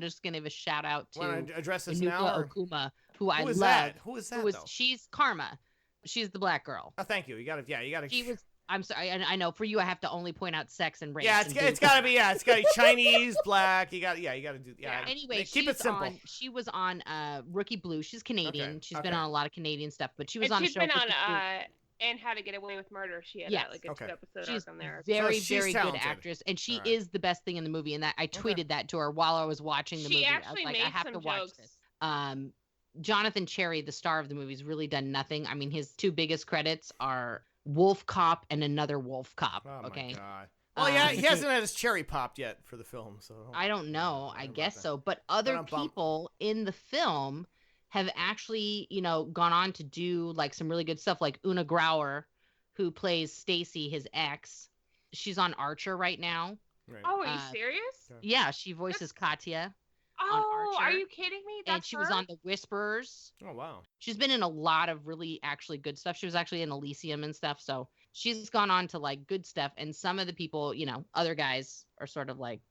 just gonna give a shout out to Want to address this now? Inuka Or? Okuma, who I Who is love. that? Who is that? Though? She's Karma. She's the black girl. Oh, thank you. You got to. She was. I'm sorry. I know for you, I have to only point out sex and race. Yeah, and it's boobs. got to be. Yeah, it's got to be Chinese, black. You got to do. Yeah. Anyway, keep it simple. She was on Rookie Blue. She's Canadian. Okay, She's okay. been on a lot of Canadian stuff, but she was And on a she's show. been for on Rookie Blue. and How to Get Away with Murder. She had Yes. like a Okay. 2-episode She's arc on there. very, she's very talented. good actress, and she All right. is the best thing in the movie. And that I tweeted that to her while I was watching the She movie. I actually was like, made I have some to watch jokes. this. Jonathan Cherry, the star of the movie, has really done nothing. I mean, his two biggest credits are Wolf Cop and Another Wolf Cop. Oh Okay. my god. Well, yeah, he hasn't had his cherry popped yet for the film, so. I don't know. I about guess that. so. But other Ba-dum-bum. people in the film have actually, gone on to do like some really good stuff. Like Una Grauer, who plays Stacy, his ex. She's on Archer right now. Right. Oh, are you Uh, serious? Yeah, she voices Katya, Oh, are Archer. you kidding me? That's and she was her? on The Whisperers. Oh wow. She's been in a lot of really actually good stuff. She was actually in Elysium and stuff. So she's gone on to like good stuff. And some of the people, other guys are sort of like,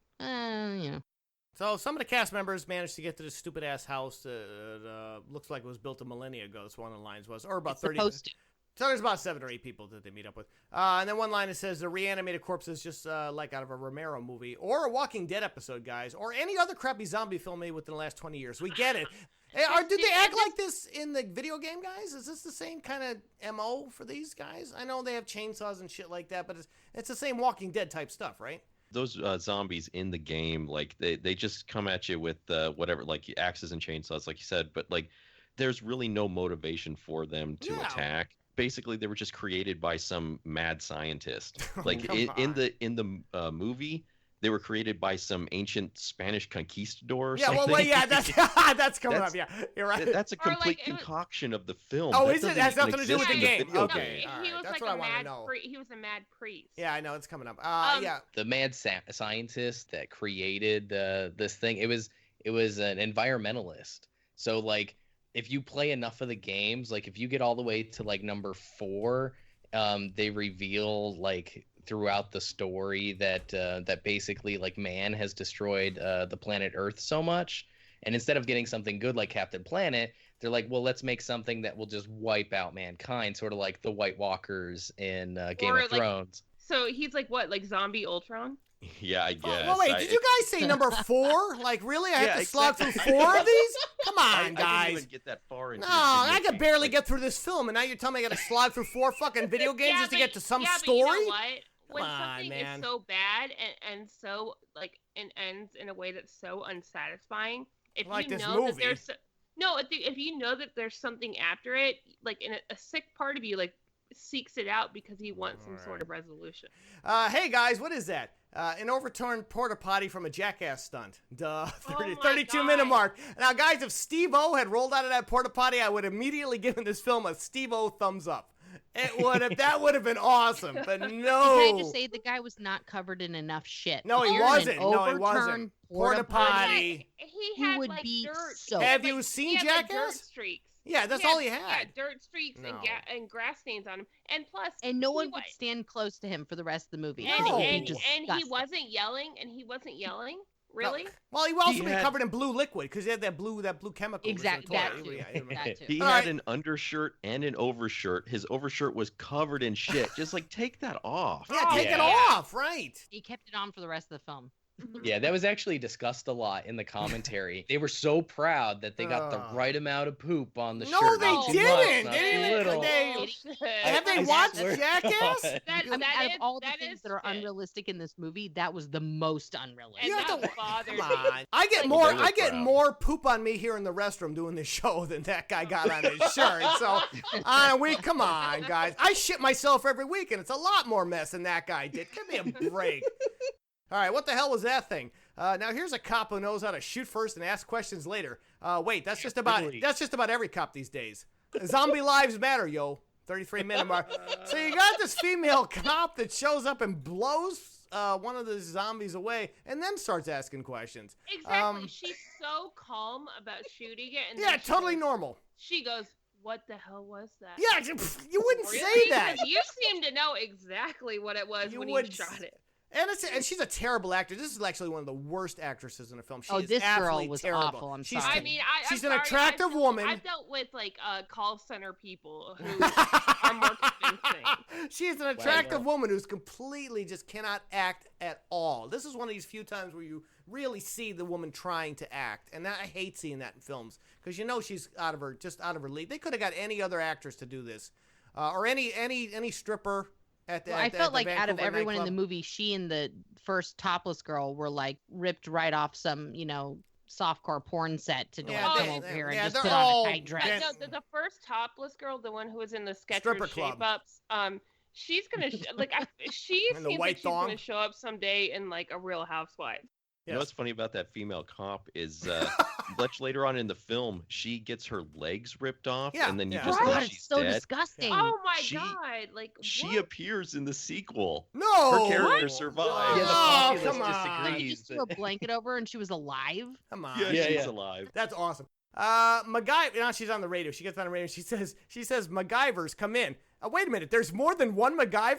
So some of the cast members managed to get to this stupid ass house that looks like it was built a millennia ago. That's one of the lines was, or about It's 30. supposed to. So there's about 7 or 8 people that they meet up with. And then one line that says the reanimated corpses just like out of a Romero movie or a Walking Dead episode, guys, or any other crappy zombie film made within the last 20 years. We get it. Hey, did they act like this in the video game, guys? Is this the same kind of MO for these guys? I know they have chainsaws and shit like that, but it's the same Walking Dead type stuff, right? Those zombies in the game, like they just come at you with whatever, like axes and chainsaws, like you said, but like there's really no motivation for them to attack. Basically, they were just created by some mad scientist. Like in the movie, they were created by some ancient Spanish conquistador or something. That's coming up. Yeah, you're right. That's a complete concoction of the film. Oh, that is it? It has nothing to do with the exist in game. video Okay. game. He was That's like what I a wanna mad know. he was a mad priest. Yeah, I know it's coming up. Yeah. The mad scientist that created this thing, it was an environmentalist. So like, if you play enough of the games, like if you get all the way to like number 4, they reveal like throughout the story that that basically like man has destroyed the planet Earth so much, and instead of getting something good like Captain Planet, they're like, well, let's make something that will just wipe out mankind, sort of like the White Walkers in Game of Thrones. So he's like what, like zombie Ultron? Yeah, I guess. Well, wait, did you guys say number 4? Like, really? I have to slog through 4 of these? Come on, I guys. didn't even get that far into No, I could barely get through this film, and now you're telling me I got to slog through 4 fucking video games just to get to some story? But you know what? When Come on, something man. is so bad and so like and ends in a way that's so unsatisfying, if Like you this know movie. that there's if you know that there's something after it, like in a sick part of you like seeks it out because he wants some sort of resolution. Hey, guys, what is that? An overturned porta potty from a jackass stunt. Duh. 32 God. minute mark. Now, guys, if Steve-O had rolled out of that porta potty, I would have immediately given this film a Steve-O thumbs up. That would have been awesome, but no. Can I just say the guy was not covered in enough shit? No, he If you're in an wasn't. No, he wasn't. overturned Porta potty. He had would like be dirt. so- Have Like, you seen he had, like, dirt Jackass? streaks. Yeah, that's all he had. Yeah, dirt streaks No. and grass stains on him, and plus, And no one he would stand close to him for the rest of the movie. And, No. It would be and he disgusting. wasn't yelling, and he wasn't yelling. Really? No. Well, he would also be had- covered in blue liquid because he had that blue chemical. Exactly. that's That in the too. toilet. Yeah, That too. He All had right. an undershirt and an overshirt. His overshirt was covered in shit. Just like, take that off. Yeah, take it Yeah. off, right? He kept it on for the rest of the film. Yeah, that was actually discussed a lot in the commentary. They were so proud that they got the right amount of poop on the No, shirt. they not too didn't. Much, not They too didn't. little. Have they I watched swear to Jackass? God. I mean, out of all the that things is that are shit. unrealistic in this movie, that was the most unrealistic. And You have that to- bothered Come me. on. I get Like, more. they were I get proud. more poop on me here in the restroom doing this show than that guy got on his shirt. So, come on, guys. I shit myself every week, and it's a lot more mess than that guy did. Give me a break. All right, what the hell was that thing? Now here's a cop who knows how to shoot first and ask questions later. Wait, that's just about every cop these days. Zombie lives matter, yo. 33-minute mark. So you got this female cop that shows up and blows one of the zombies away, and then starts asking questions. Exactly. She's so calm about shooting it, and Yeah, then she totally goes- normal. She goes, "What the hell was that?" Yeah, you wouldn't Really? say that. 'Cause you seem to know exactly what it was You when wouldn't you shot it. And she's a terrible actor. This is actually one of the worst actresses in the film. She Oh, is this girl absolutely was terrible. awful. I'm She's sorry. I mean, she's I'm an sorry, attractive woman. I've dealt with like call center people who are more convincing. She's an attractive woman who's completely just cannot act at all. This is one of these few times where you really see the woman trying to act, and I hate seeing that in films because you know she's out of her league. They could have got any other actress to do this, or any stripper. I felt like out of Vancouver everyone in the nightclub. movie, she and the first topless girl were like ripped right off some, softcore porn set to Yeah, come they- over here yeah, and just they're put all- on a tight dress. Yeah, No, the first topless girl, the one who was in the Stripper Skechers club. shape ups, she's gonna she And the seems white like she's thong. gonna show up someday in like a Real Housewives. You know what's funny about that female cop is much later on in the film, she gets her legs ripped off, Yeah, and then you yeah. just God, think it's she's so dead. disgusting. Oh my She- god! Like She what? appears in the sequel. No, Her character Yeah, survives. the Oh, populace come on. They disagrees. just threw a blanket over her and she was alive. Come on. Yeah, Yeah, she's yeah. alive. That's awesome. MacGyver. Now she's on the radio. She gets on the radio. She says, MacGyvers, come in. Wait a minute. There's more than one MacGyver?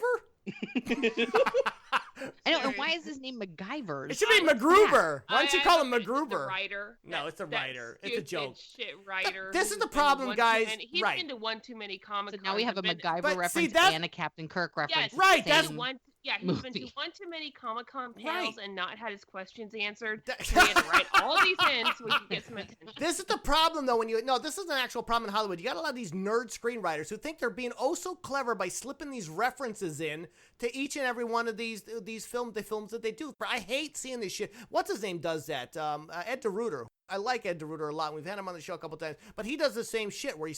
I know. And why is his name MacGyver? It should be MacGruber. Why don't you call him It's the MacGruber? writer. No, it's a writer. It's a joke. Shit writer. This is who's the been to problem, one guys. Too many, he's Right. been to one too many comic. So now we have a MacGyver But see, reference that's- and a Captain Kirk reference. Yes, at the right, that's- same he's been to movie. one too many Comic-Con Right. panels and not had his questions answered. That- So he had to write all these in so we could get some attention. This is the problem, though. This is an actual problem in Hollywood. You got a lot of these nerd screenwriters who think they're being oh so clever by slipping these references in to each and every one of these films that they do. I hate seeing this shit. What's his name does that? Ed DeRuiter. I like Ed DeRuiter a lot. We've had him on the show a couple times, but he does the same shit where he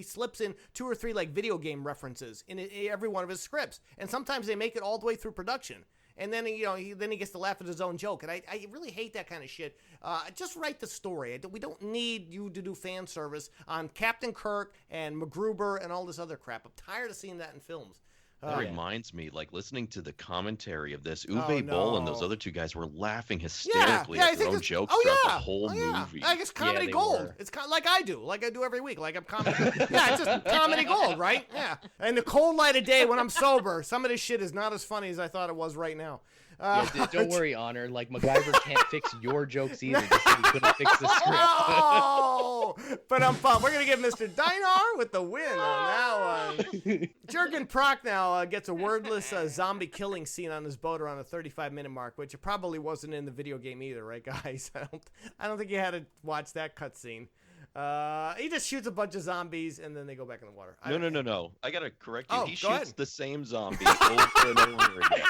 slips in 2 or 3 like video game references in every one of his scripts, and sometimes they make it all the way through production. And then he gets to laugh at his own joke, and I really hate that kind of shit. Just write the story. We don't need you to do fan service on Captain Kirk and MacGruber and all this other crap. I'm tired of seeing that in films. That reminds me, like listening to the commentary of this, Uwe Boll and those other 2 guys were laughing hysterically at their own jokes throughout the whole movie. Like it's comedy they gold. were. It's kind of like I do every week. Like I'm comedy. Yeah, it's just comedy gold, right? Yeah. And the cold light of day when I'm sober, some of this shit is not as funny as I thought it was right now. Don't worry, Honor. Like MacGyver can't fix your jokes either. Just like he couldn't fix the script. Oh, but we're gonna give Mr. Dynar with the win on that one. Jurgen Prochnow gets a wordless zombie killing scene on his boat around the 35-minute mark, which it probably wasn't in the video game either, right, guys? I don't think you had to watch that cutscene. He just shoots a bunch of zombies and then they go back in the water. No. I gotta correct you. Oh, He go ahead. shoots the same zombie over and over again.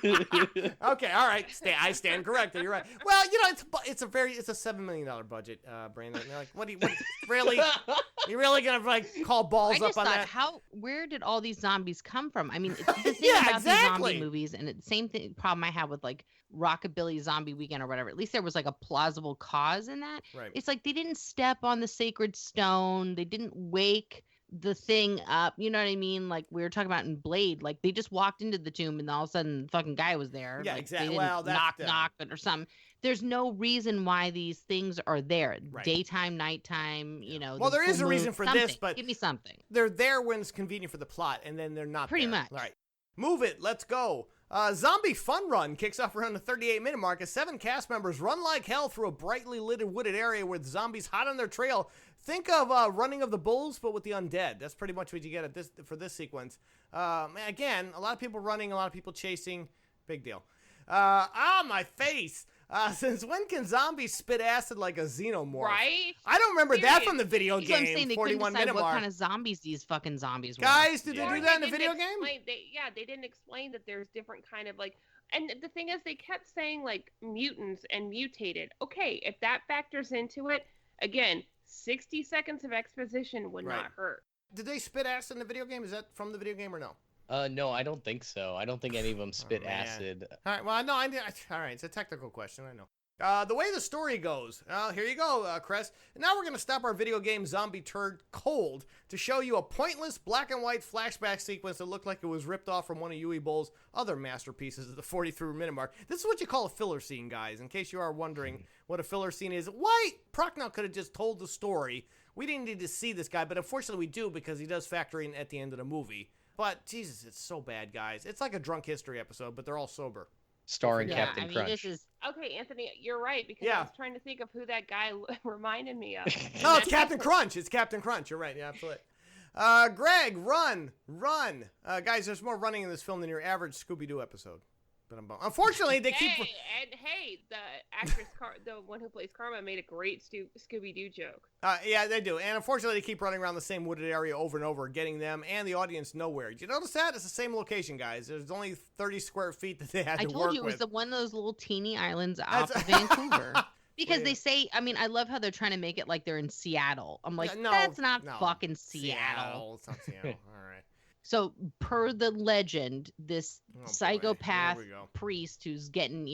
Okay, all right. I stand corrected. You're right. Well, it's a $7 million budget, Brandon. You're like, what really? You really gonna like call balls I just up on thought, that? where did all these zombies come from? I mean, it's the thing Yeah, about exactly. these zombie movies, and it's the same problem I have with like Rockabilly Zombie Weekend or whatever. At least there was like a plausible cause in that. Right. It's like they didn't step on the sacred stone. They didn't wake the thing up. You know what I mean? Like we were talking about in Blade. Like they just walked into the tomb and all of a sudden the fucking guy was there. Yeah, like, exactly. They didn't Well, knock or something. There's no reason why these things are there. Right. Daytime, nighttime, Well, the there is full a reason moon, for something. this, but give me something. They're there when it's convenient for the plot, and then they're not Pretty there. much. Right. Move it. Let's go. Zombie Fun Run kicks off around the 38-minute mark as 7 cast members run like hell through a brightly lit wooded area with zombies hot on their trail. Think of Running of the Bulls, but with the undead. That's pretty much what you get for this sequence. Again, a lot of people running, a lot of people chasing. Big deal. My face. Since when can zombies spit acid like a xenomorph? Right? I don't remember that from the video That's what I'm saying. game. They couldn't 41 decide minute what mark. kind of zombies these fucking zombies were. Guys, did they Or do that in the didn't video game? explain- they didn't explain that there's different kind of like, and the thing is they kept saying like mutants and mutated. Okay, if that factors into it, again, 60 seconds of exposition would Right. not hurt. Did they spit acid in the video game? Is that from the video game or no? No, I don't think so. I don't think any of them spit man. acid. All right, well, no, all right, it's a technical question, I know. The way the story goes, here you go, Cress. Now we're going to stop our video game zombie turd cold to show you a pointless black and white flashback sequence that looked like it was ripped off from one of Uwe Boll's other masterpieces at the 43-minute mark. This is what you call a filler scene, guys, in case you are wondering what a filler scene is. Why? Prochnow could have just told the story. We didn't need to see this guy, but unfortunately we do because he does factor in at the end of the movie. But, Jesus, it's so bad, guys. It's like a drunk history episode, but they're all sober. Starring Yeah, Captain I mean, Crunch. this is Okay, Anthony, you're right because Yeah. I was trying to think of who that guy reminded me of. No, it's Captain Crunch. It's Captain Crunch. You're right. Yeah, absolutely. Greg, run. Guys, there's more running in this film than your average Scooby-Doo episode. But unfortunately, they keep... Hey, the actress, the one who plays Karma, made a great Scooby-Doo joke. Yeah, they do. And unfortunately, they keep running around the same wooded area over and over, getting them and the audience nowhere. Did you notice that? It's the same location, guys. There's only 30 square feet that they had I to told work you it was with. the one of those little teeny islands off That's- of Vancouver. Because Wait. they say, I mean, I love how they're trying to make it like they're in Seattle. I'm like, No, that's not no. fucking Seattle. It's not Seattle. All right. So, per the legend, this Oh, boy. psychopath Here we go. priest who's getting,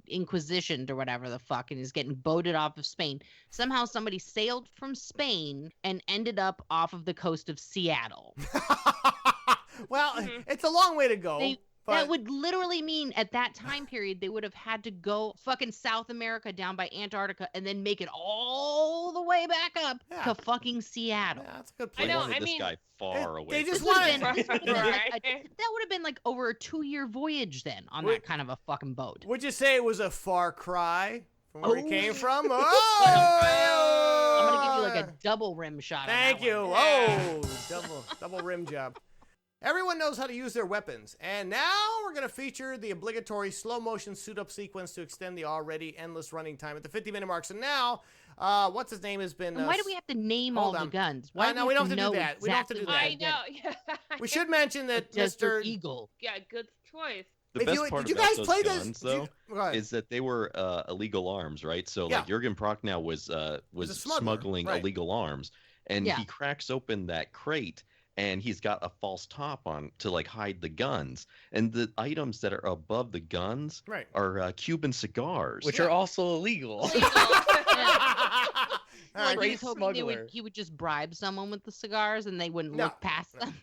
inquisitioned or whatever the fuck, and is getting boated off of Spain. Somehow somebody sailed from Spain and ended up off of the coast of Seattle. Well, it's a long way to go. That would literally mean at that time period they would have had to go fucking South America down by Antarctica and then make it all the way back up to fucking Seattle. Yeah, that's a good I point. know. Wanted I this mean, guy far away. They just from wanted- the That Right. would have been like over a 2-year voyage then on that kind of a fucking boat. Would you say it was a far cry from where he Oh. came from? Oh! I'm gonna give you like a double rim shot. Thank on you. that one. Oh, double rim job. Everyone knows how to use their weapons, and now we're going to feature the obligatory slow motion suit up sequence to extend the already endless running time at the 50-minute mark. So now, what's his name has been. And why do we have to name hold all on. the guns? Why no, we don't have to do know that. We don't have to do exactly that. what I to know. get? Yeah. We should mention that Desert Mr. Eagle. Yeah, good choice. The best part did you about guys those play guns, this? though, Go ahead. is that they were illegal arms, right? So Yeah. like Jurgen Prochnow was a smuggler, smuggling right. illegal arms, and Yeah. he cracks open that crate, and he's got a false top on to like hide the guns, and the items that are above the guns Right. are Cuban cigars. Which are also illegal. All right, Like Great he was hoping smuggler. he would just bribe someone with the cigars and they wouldn't No. look past them.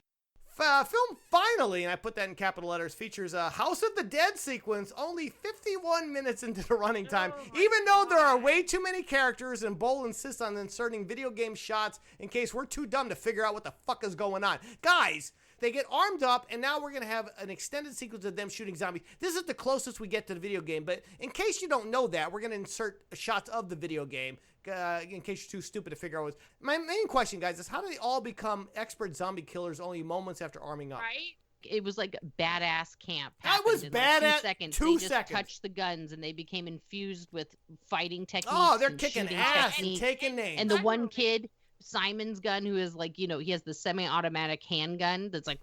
Film finally, and I put that in capital letters, features a House of the Dead sequence only 51 minutes into the running time. Oh my Even though there are God. way too many characters, and Bowl insists on inserting video game shots in case we're too dumb to figure out what the fuck is going on. Guys, they get armed up, and now we're going to have an extended sequence of them shooting zombies. This is the closest we get to the video game, but in case you don't know that, we're going to insert shots of the video game. In case you're too stupid to figure out what's... My main question, guys, is how do they all become expert zombie killers only moments after arming up? Right? It was like badass camp. That was happened in like badass- 2 seconds. 2 They just seconds. touched the guns and they became infused with fighting techniques. Oh, they're and kicking shooting ass and techniques. taking names. And the one Gun kid, Simon's gun, who is like, he has the semi-automatic handgun that's like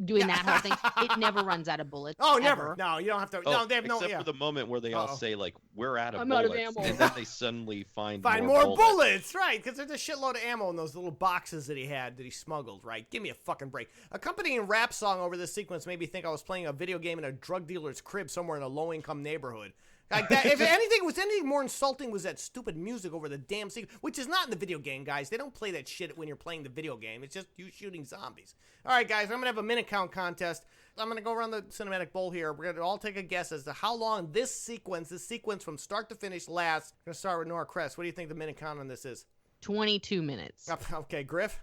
doing that whole thing. It never runs out of bullets. Oh, ever. never. No, you don't have to. no, they have no. except Yeah. for the moment where they all Uh-oh. say like, "We're out of I'm out of bullets," ammo. and then they suddenly find Find more bullets, right? Because there's a shitload of ammo in those little boxes that he smuggled, right? Give me a fucking break. Accompanying rap song over this sequence made me think I was playing a video game in a drug dealer's crib somewhere in a low-income neighborhood. Like that, if anything more insulting was that stupid music over the damn sequence, which is not in the video game, guys. They don't play that shit when you're playing the video game. It's just you shooting zombies. All right, guys, I'm gonna have a minute count contest. I'm gonna go around the cinematic bowl here. We're gonna all take a guess as to how long this sequence from start to finish lasts. I'm gonna start with Nora Crest. What do you think the minute count on this is? 22 minutes. Okay, Griff,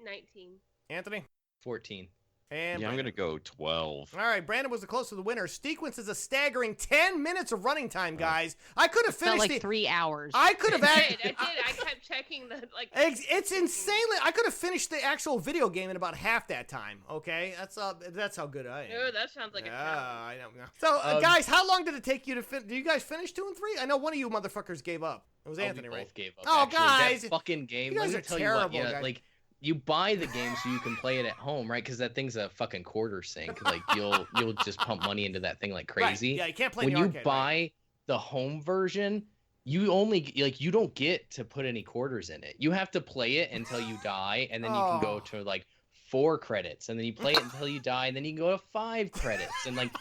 19. Anthony, 14. and Yeah, I'm Brandon. gonna go 12. All right, Brandon was the closest to the winner. Sequence is a staggering 10 minutes of running time, guys. I could have Felt finished like 3 hours. I could have I had. did. I kept checking the like. It's insanely. I could have finished the actual video game in about half that time. Okay, that's how good I am. Oh, that sounds like a Yeah, challenge. I don't know. So, guys, how long did it take you to finish? Did you guys finish 2 and 3? I know one of you motherfuckers gave up. It was Oh, Anthony, we right? both gave up. Oh, actually. guys, that fucking game. you guys Let are me tell terrible, you what, guys. like you buy the game so you can play it at home, right? Because that thing's a fucking quarter sink. Like you'll just pump money into that thing like crazy. Right. Yeah, you can't play When in the you arcade, buy right? the home version, you only you don't get to put any quarters in it. You have to play it until you die, and then you can go Oh. to like 4 credits, and then you play it until you die, and then you can go to 5 credits, and like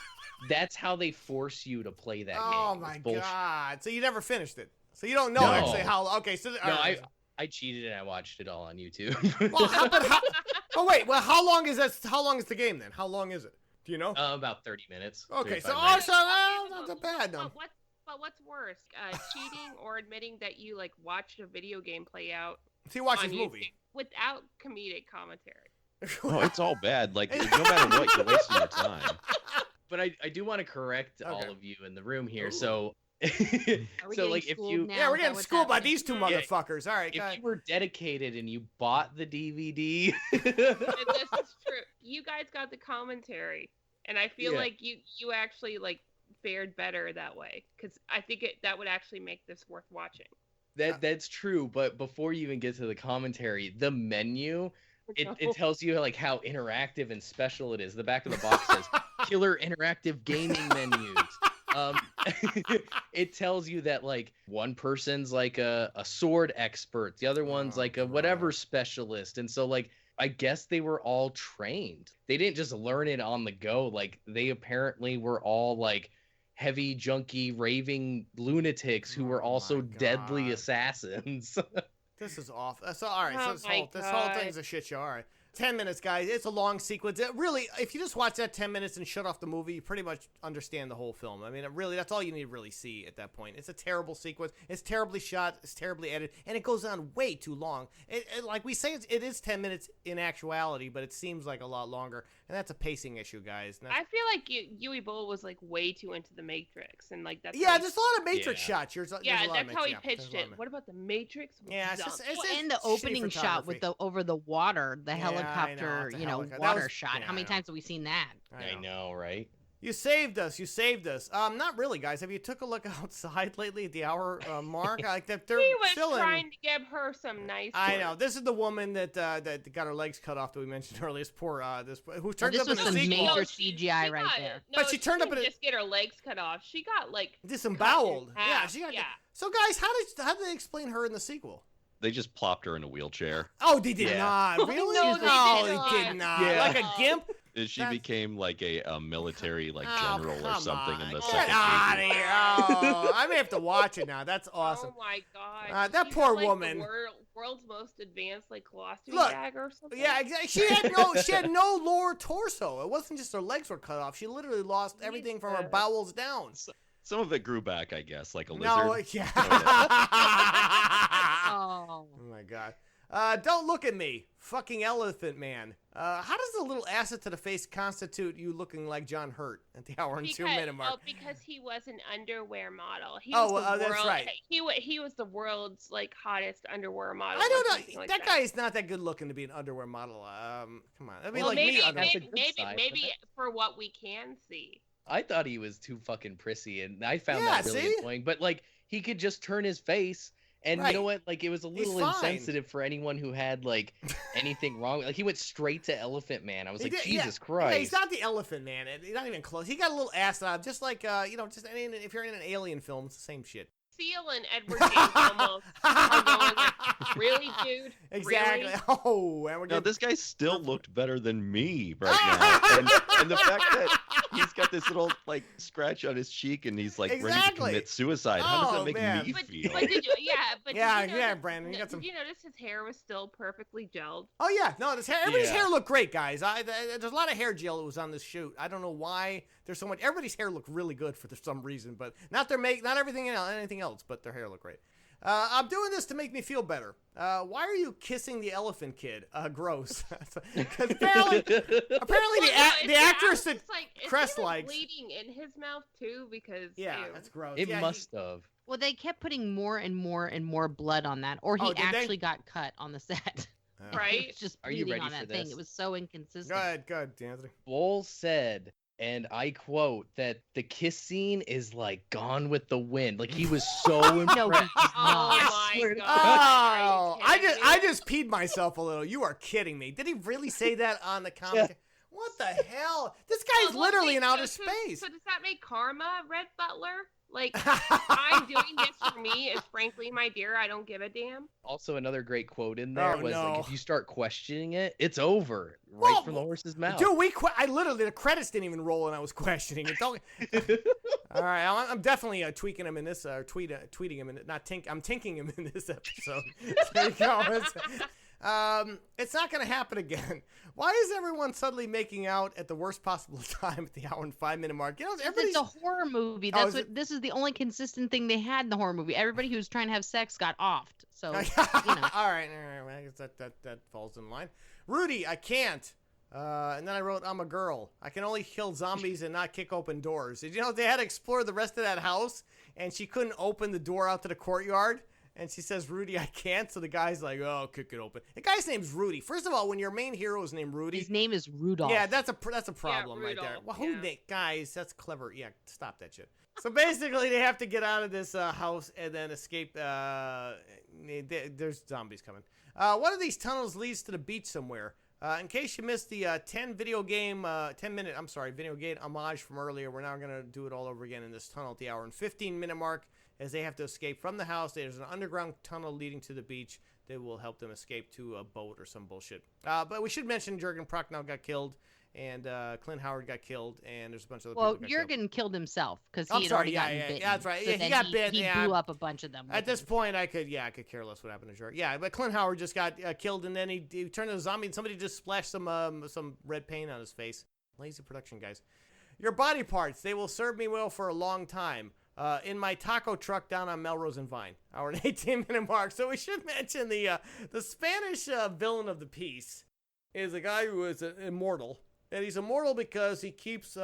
that's how they force you to play that game. Oh It's my bullshit. god! So you never finished it. So you don't know No. actually how. Okay, so No, I cheated and I watched it all on YouTube. Well, oh wait. Well, how long is that? How long is the game then? How long is it? Do you know? About 30 minutes. Okay, 35 so minutes. not that bad though. But what's worse, cheating or admitting that you like watched a video game play out So you watch on this movie. YouTube without comedic commentary? Oh, it's all bad. Like no matter what, you're wasting your time. But I do want to correct all Okay. of you in the room here. Ooh. So, Are we so getting like if schooled you now? Yeah, we're Is that getting what's schooled by happening? these two Yeah. motherfuckers. All right, if you were dedicated and you bought the DVD, And this is true. You guys got the commentary, and I feel Yeah. like you actually like fared better that way because I think that would actually make this worth watching. that's true. But before you even get to the commentary, the menu it No. tells you like how interactive and special it is. The back of the box says killer interactive gaming menus. It tells you that like one person's like a sword expert, the other one's Oh, like a whatever God. specialist, and so like I guess they were all trained. They didn't just learn it on the go. Like they apparently were all like heavy junkie raving lunatics who were Oh also my deadly God. assassins. This is awful. So all right, so Oh this my whole God. thing's a shit show. All right. 10 minutes, guys. It's a long sequence. It really, if you just watch that 10 minutes and shut off the movie, you pretty much understand the whole film. I mean, that's all you need to really see at that point. It's a terrible sequence. It's terribly shot. It's terribly edited. And it goes on way too long. Like we say, it is 10 minutes in actuality, but it seems like a lot longer. And that's a pacing issue, guys. I feel like Yui Bowl was like way too into the Matrix, and like that's there's a lot of Matrix shots. There's that's of how he pitched it. What about the Matrix? Yeah, it's and the opening shot with over the water, the helicopter, water shot. Yeah, How many times have we seen that? I know, right? You saved us. Not really, guys. Have you took a look outside lately at the hour mark? Like they're he was still trying to give her some nice. I know. This is the woman that got her legs cut off that we mentioned earlier. This poor who turned up in the sequel. This was some major CGI right there. No, but she turned up in just get her legs cut off. She got like disemboweled. Yeah, she got. Yeah. So guys, how did they explain her in the sequel? They just plopped her in a wheelchair. Oh, they did not. Really? No, they did not. Yeah. Like a gimp. She became like a military general or something in the Get second out of season. here! Oh, I may have to watch it now. That's awesome. Oh my god! That She poor had, woman. The world's most advanced colostomy Look, bag or something. Yeah, exactly. She had no lower torso. It wasn't just her legs were cut off. She literally lost everything from her bowels down. Some of it grew back, I guess, like a lizard. No, yeah. Oh my god. Don't look at me, fucking elephant man. How does the little acid to the face constitute you looking like John Hurt at the hour and 2 minute mark? Oh, because he was an underwear model. That's right. He was the world's hottest underwear model. I don't know. That guy is not that good looking to be an underwear model. Come on. I mean, maybe for what we can see. I thought he was too fucking prissy, and I found that really annoying. But he could just turn his face. And you know what? It was a little insensitive for anyone who had anything wrong. He went straight to Elephant Man. I was Jesus Christ. Yeah, he's not the Elephant Man. He's not even close. He got a little ass on, just like if you're in an alien film, it's the same shit. Seal and Edward James almost are going really, dude? Exactly. Really? Oh, and we're No, this guy still looked better than me right now. and the fact that he's got this little scratch on his cheek and he's ready to commit suicide. How does that make me feel? Brandon, you got some. Did you notice his hair was still perfectly gelled? Oh yeah, no, everybody's hair looked great, guys. There's a lot of hair gel that was on this shoot. I don't know why there's so much. Everybody's hair looked really good for some reason, but not anything else, but their hair looked great. I'm doing this to make me feel better. Why are you kissing the elephant kid? Gross. Because apparently the actress that Crest likes. Bleeding in his mouth too, because ew. That's gross. It must have. Well, they kept putting more and more and more blood on that, or he actually got cut on the set. Right? Just bleeding on that thing. It was so inconsistent. Go ahead, Anthony. Bull said, and I quote, that the kiss scene is Gone with the Wind. He was so impressed. No, he's not. Oh my god! Oh, I just peed myself a little. You are kidding me. Did he really say that on the comic? Yeah. What the hell? This guy's literally in outer space. So does that make Karma Red Butler? I'm doing this for me is frankly, my dear, I don't give a damn. Also, another great quote in there was if you start questioning it, it's over from the horse's mouth. Dude, I literally, the credits didn't even roll and I was questioning it. All right, I'm definitely tweaking him in this, tweeting him in I'm tinking him in this episode. There you go. It's not going to happen again. Why is everyone suddenly making out at the worst possible time at the hour and 5 minute mark? It's a horror movie. This is the only consistent thing they had in the horror movie. Everybody who was trying to have sex got offed. So, All right. I guess that falls in line. Rudy, I can't. And then I wrote, I'm a girl. I can only kill zombies and not kick open doors. Did you know they had to explore the rest of that house and she couldn't open the door out to the courtyard? And she says, Rudy, I can't. So the guy's like, oh, kick it open. The guy's name's Rudy. First of all, when your main hero is named Rudy. His name is Rudolph. Yeah, that's a problem right there. Well, guys, that's clever. Yeah, stop that shit. So basically, they have to get out of this house and then escape. There's zombies coming. One of these tunnels leads to the beach somewhere. In case you missed the 10 video game homage from earlier, we're now going to do it all over again in this tunnel at the hour and 15 minute mark. As they have to escape from the house, there's an underground tunnel leading to the beach that will help them escape to a boat or some bullshit. But we should mention Jurgen Prochnow got killed, and Clint Howard got killed, and there's a bunch of other Well, people got killed. Jurgen killed himself because I'm he had sorry, already yeah, gotten yeah, bitten. yeah, that's right. So Yeah, he then got bit, He yeah. blew up a bunch of them. At this point, I could care less what happened to Jurgen. Yeah, but Clint Howard just got killed, and then he turned into a zombie, and somebody just splashed some red paint on his face. Lazy production, guys. Your body parts, they will serve me well for a long time. In my taco truck down on Melrose and Vine. Hour and 18-minute mark. So we should mention the Spanish villain of the piece is a guy who is immortal. And he's immortal because he keeps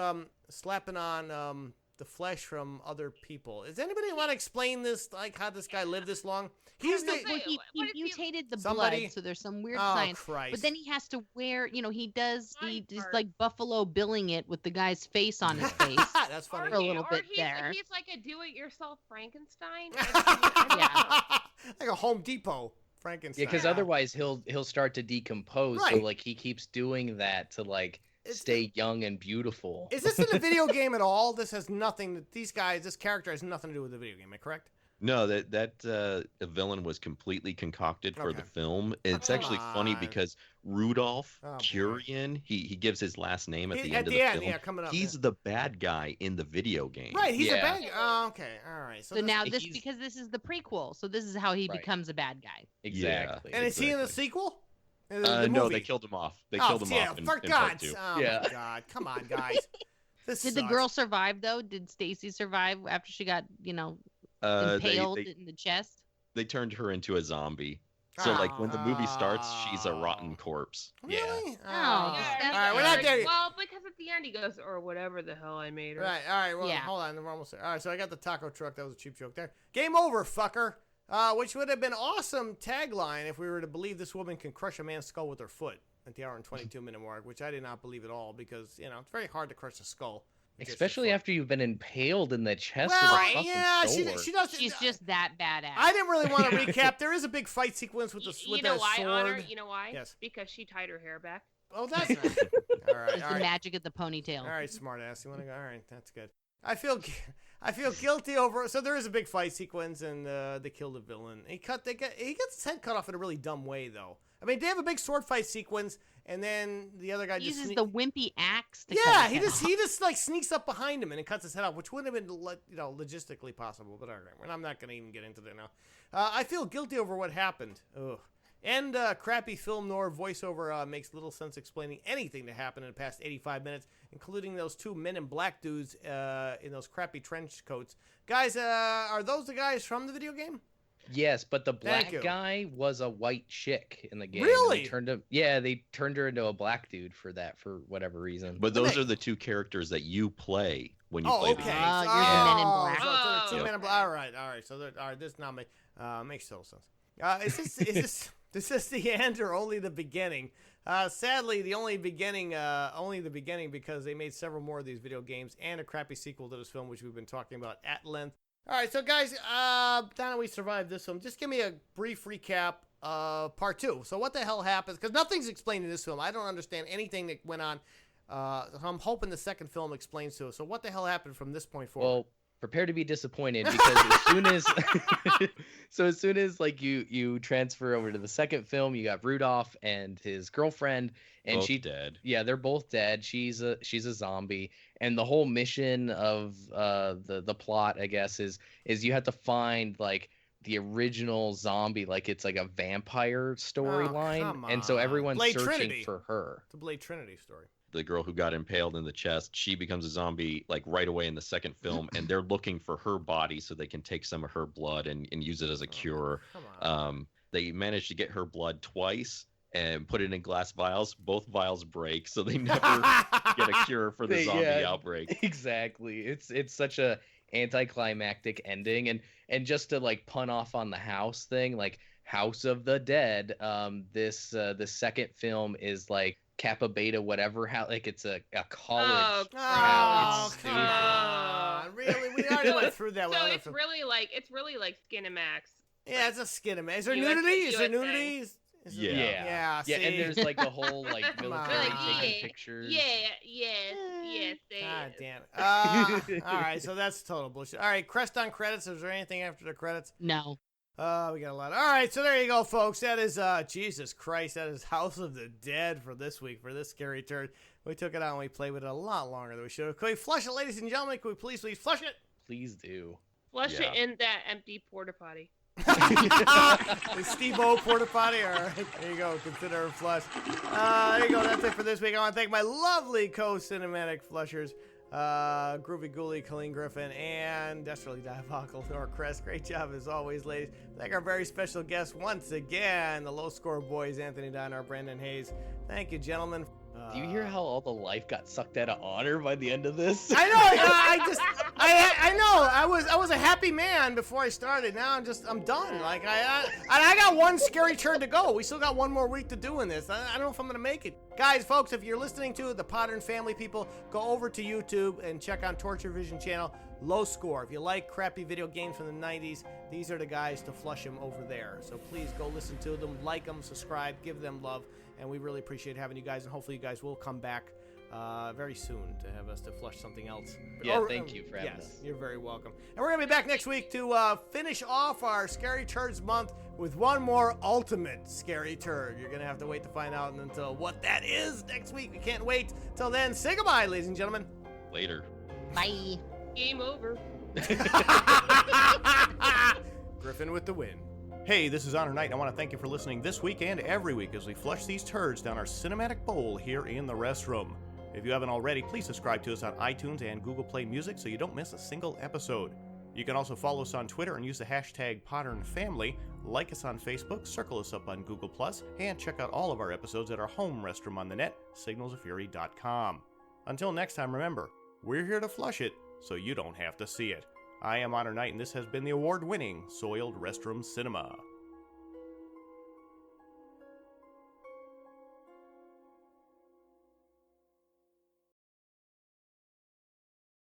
slapping on the flesh from other people. Does anybody want to explain this, like how this guy lived this long? He's gonna the... say, He what if you- mutated the Somebody- blood, so there's some weird Oh, science. Christ. But then he has to wear, he just Body part. like Buffalo Billing it with the guy's face on his face. That's funny. For a little bit he's, there. He's like a do-it-yourself Frankenstein. Like a Home Depot Frankenstein. Yeah, because otherwise he'll start to decompose. So Right. like he keeps doing that to like It's- stay young and beautiful. Is this in a video game at all? This has nothing. This character has nothing to do with the video game. Am I correct? No, that villain was completely concocted for Okay. the film. It's come actually funny on. because Rudolph Oh, boy. Curian, he gives his last name at the end of the film. yeah, coming up. He's the bad guy in the video game. Right, he's a Yeah. bad guy. Oh, okay, all right. So now He's- because this is the prequel, so this is how he Right. becomes a bad guy. Exactly. And is he in the exactly. sequel? The No, movie? they killed him off. They Oh, killed him yeah, off in for part God's 2. Oh, Yeah. my God. Come on, guys. This Did the sucks. girl survive though? Did Stacy survive after she got, impaled in the chest? They turned her into a zombie. So like when the movie starts, she's a rotten corpse. Really? Oh, Yeah, all right, we're not there yet. Well, because at the end he goes, or whatever the hell I made her. Right, all right, well, Yeah. hold on, we're almost there. All right, so I got the taco truck. That was a cheap joke there. Game over, fucker. Which would have been awesome tagline if we were to believe this woman can crush a man's skull with her foot at the hour and 22-minute mark, which I did not believe at all because, it's very hard to crush a skull. with just your Especially foot. after you've been impaled in the chest Well, with a fucking yeah, sword. she does. She's just that badass. I didn't really want to recap. There is a big fight sequence with the You with know the why, sword. Honor? You know why? Yes. Because she tied her hair back. Oh, that's nice. All right, It's all the right. magic of the ponytail. All right, smart ass. You want to go? All right, that's good. I feel guilty over. So there is a big fight sequence, and they kill the villain. He gets his head cut off in a really dumb way, though. I mean, they have a big sword fight sequence, and then the other guy He just uses the wimpy axe to yeah, cut his he head just off. he just like sneaks up behind him and cuts his head off, which wouldn't have been logistically possible. But all right, I'm not gonna even get into that now. I feel guilty over what happened. Ugh. And crappy film noir voiceover makes little sense explaining anything that happened in the past 85 minutes, including those two men in black dudes in those crappy trench coats. Guys, are those the guys from the video game? Yes, but the Thank black you. guy was a white chick in the game. and Really? They turned her into a black dude for whatever reason. But those are the two characters that you play when you play okay. the game. Oh, you're the Men in Black. So it's Oh, two okay. Men in Black. All right. So all right, this now makes total sense. Is this the end or only the beginning? Sadly, the only the beginning because they made several more of these video games and a crappy sequel to this film, which we've been talking about at length. All right, so guys, now that we survived this film, just give me a brief recap of part 2. So what the hell happens? Because nothing's explained in this film. I don't understand anything that went on. I'm hoping the second film explains to us. So what the hell happened from this point forward? Well, prepare to be disappointed because as soon as like you transfer over to the second film, you got Rudolph and his girlfriend, and Both she dead. Yeah, they're both dead. She's a zombie, and the whole mission of the plot, I guess, is you have to find like the original zombie, like it's like a vampire storyline, come and so on. everyone's Blade searching Trinity. for her. The Blade Trinity story. The girl who got impaled in the chest, she becomes a zombie like right away in the second film, and they're looking for her body so they can take some of her blood and use it as a cure. Come on. They managed to get her blood twice and put it in glass vials. Both vials break, so they never get a cure for the zombie outbreak. Exactly. It's such a anticlimactic ending, and just to like pun off on the house thing, like House of the Dead, this the second film is like Kappa Beta whatever, how like it's a college Oh, Oh, it's come stupid. on. Really? We already went through that with So other it's films. really like Skinamax. Yeah, it's a skinemax. Is there USA. nudity? Is there nudity? Is there- Yeah. Yeah, see? And there's like a whole like Come military on. taking Yeah. pictures. Yes, they God is. damn it. All right, so that's total bullshit. All right, crest on credits. Is there anything after the credits? No. We got a lot. All right, so there you go, folks. That is, Jesus Christ, that is House of the Dead for this week, for this scary turd. We took it out and we played with it a lot longer than we should have. Can we flush it, ladies and gentlemen? Can we please flush it? Please do. Flush it in that empty porta potty. The Steve-O porta potty. All right, there you go. Consider a flush. There you go. That's it for this week. I want to thank my lovely co-cinematic flushers, Groovy Ghoulie, Colleen Griffin, and Desperately Diabolical Nora Crest. Great job as always, ladies. Thank our very special guests once again, the low score boys, Anthony Dynar, Brandan Haize. Thank you, gentlemen. Do you hear how all the life got sucked out of Honor by the end of this? I know. I know. I was a happy man before I started. Now I'm done. Like I got one scary turn to go. We still got one more week to do in this. I don't know if I'm gonna make it. Guys, folks, if you're listening to the Potter and Family people, go over to YouTube and check out Torture Vision channel. Low score. If you like crappy video games from the 90s, these are the guys to flush them over there. So please go listen to them, like them, subscribe, give them love. And we really appreciate having you guys, and hopefully you guys will come back very soon to have us to flush something else. Yeah, thank you for having us. Yes, you're very welcome. And we're going to be back next week to finish off our Scary Turds month with one more ultimate scary turd. You're going to have to wait to find out until what that is next week. We can't wait. Till then, say goodbye, ladies and gentlemen. Later. Bye. Game over. Griffin with the win. Hey, this is Honor Knight, and I want to thank you for listening this week and every week as we flush these turds down our cinematic bowl here in the Restroom. If you haven't already, please subscribe to us on iTunes and Google Play Music so you don't miss a single episode. You can also follow us on Twitter and use the hashtag PotterandFamily, like us on Facebook, circle us up on Google+, and check out all of our episodes at our home restroom on the net, signalsoffury.com. Until next time, remember, we're here to flush it so you don't have to see it. I am Honor Knight, and this has been the award-winning Soiled Restroom Cinema.